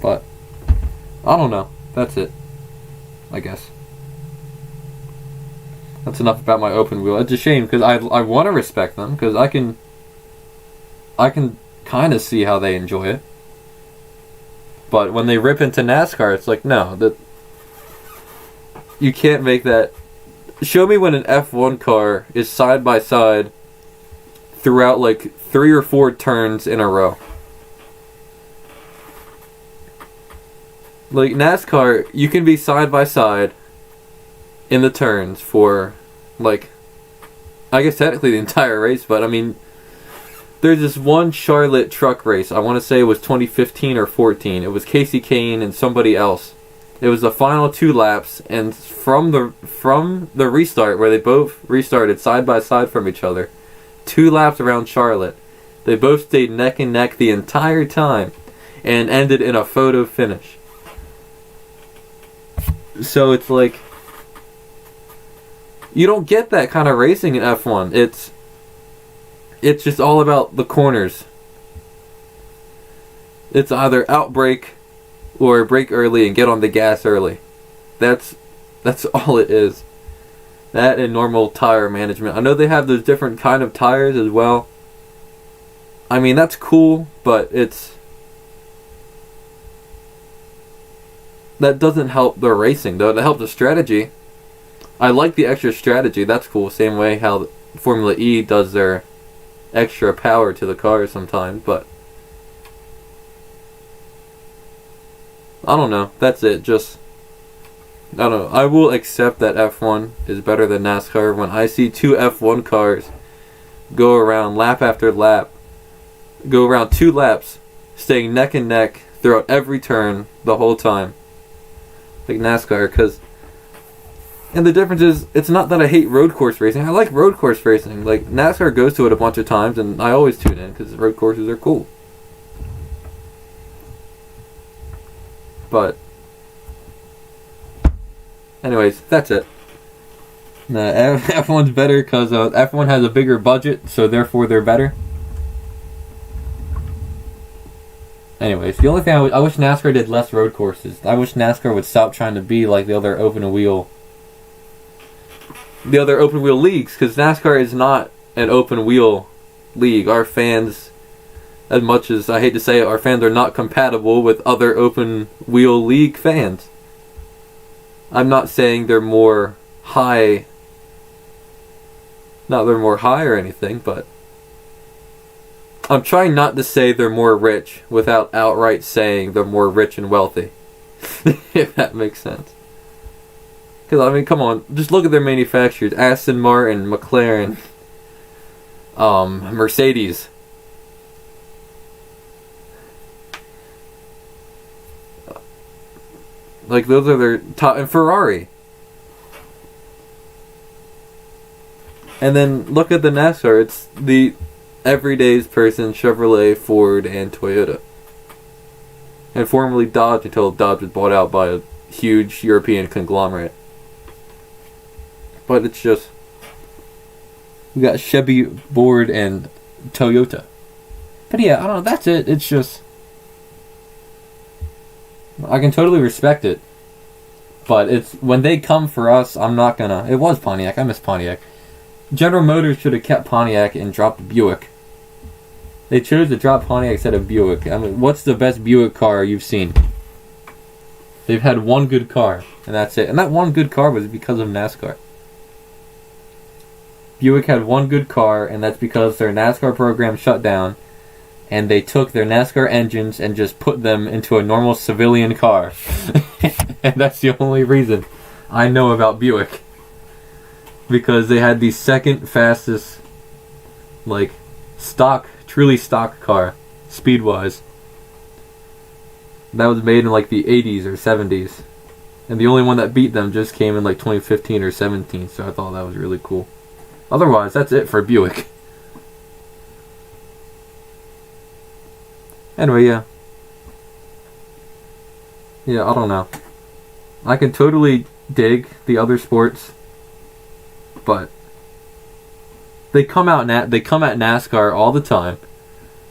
But I don't know. That's it, I guess. That's enough about my open wheel. It's a shame because I want to respect them because I can kind of see how they enjoy it. But when they rip into NASCAR, it's like, no, that you can't make that. Show me when an F1 car is side by side throughout like 3 or 4 turns in a row. Like NASCAR, you can be side by side in the turns for, like, I guess technically the entire race, but I mean, there's this one Charlotte truck race, I want to say it was 2015 or 14, it was Casey Kane and somebody else. It was the final 2 laps, and from the restart, where they both restarted side by side from each other, 2 laps around Charlotte, they both stayed neck and neck the entire time, and ended in a photo finish. So it's like, you don't get that kind of racing in F1. It's just all about the corners. It's either outbrake or brake early and get on the gas early. That's all it is. That and normal tire management. I know they have those different kind of tires as well. I mean, that's cool, but that doesn't help the racing, though. That helps the strategy. I like the extra strategy. That's cool. Same way how Formula E does their extra power to the cars sometimes. But I don't know. That's it. Just, I don't know. I will accept that F1 is better than NASCAR when I see 2 F1 cars go around lap after lap, go around 2 laps, staying neck and neck throughout every turn the whole time. Like NASCAR, and the difference is, it's not that I hate road course racing. I like road course racing. Like, NASCAR goes to it a bunch of times, and I always tune in because road courses are cool. But anyways, that's it. F1's better because F1 has a bigger budget, so therefore they're better. Anyways, the only thing I wish NASCAR did less road courses. I wish NASCAR would stop trying to be like the other open wheel leagues, because NASCAR is not an open wheel league. Our fans, as much as I hate to say it, our fans are not compatible with other open wheel league fans. I'm not saying they're more high, or anything, but I'm trying not to say they're more rich without outright saying they're more rich and wealthy. If that makes sense. Because, I mean, come on. Just look at their manufacturers. Aston Martin, McLaren, Mercedes. Like, those are their top... And Ferrari. And then look at the NASCAR. It's the everyday's person, Chevrolet, Ford, and Toyota. And formerly Dodge, until Dodge was bought out by a huge European conglomerate. But it's just, we got Chevy, Ford, and Toyota. But yeah, I don't know, that's it. It's just, I can totally respect it. But it's, when they come for us, I'm not gonna, it was Pontiac, I miss Pontiac. General Motors should have kept Pontiac and dropped Buick. They chose to drop Pontiac instead of Buick. I mean, what's the best Buick car you've seen? They've had one good car, and that's it. And that one good car was because of NASCAR. Buick had one good car, and that's because their NASCAR program shut down, and they took their NASCAR engines and just put them into a normal civilian car. And that's the only reason I know about Buick. Because they had the second fastest, like, stock, truly stock car, speed-wise. That was made in like the 80s or 70s. And the only one that beat them just came in like 2015 or 17, so I thought that was really cool. Otherwise, that's it for Buick. Anyway, yeah. Yeah, I don't know. I can totally dig the other sports, but they come at NASCAR all the time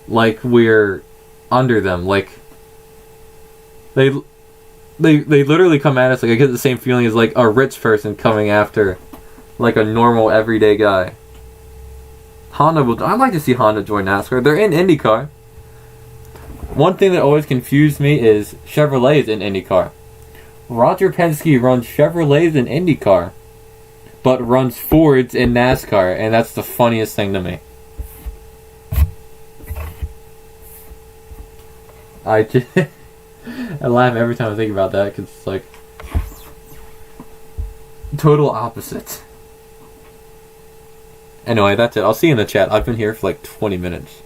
like we're under them. Like they literally come at us like I get the same feeling as like a rich person coming after like a normal everyday guy. I'd like to see Honda join NASCAR. They're in IndyCar. One thing that always confused me is Chevrolet's in IndyCar. Roger Penske runs Chevrolets in IndyCar, but runs Fords in NASCAR, and that's the funniest thing to me. I laugh every time I think about that, because it's like total opposite. Anyway, that's it. I'll see you in the chat. I've been here for like 20 minutes.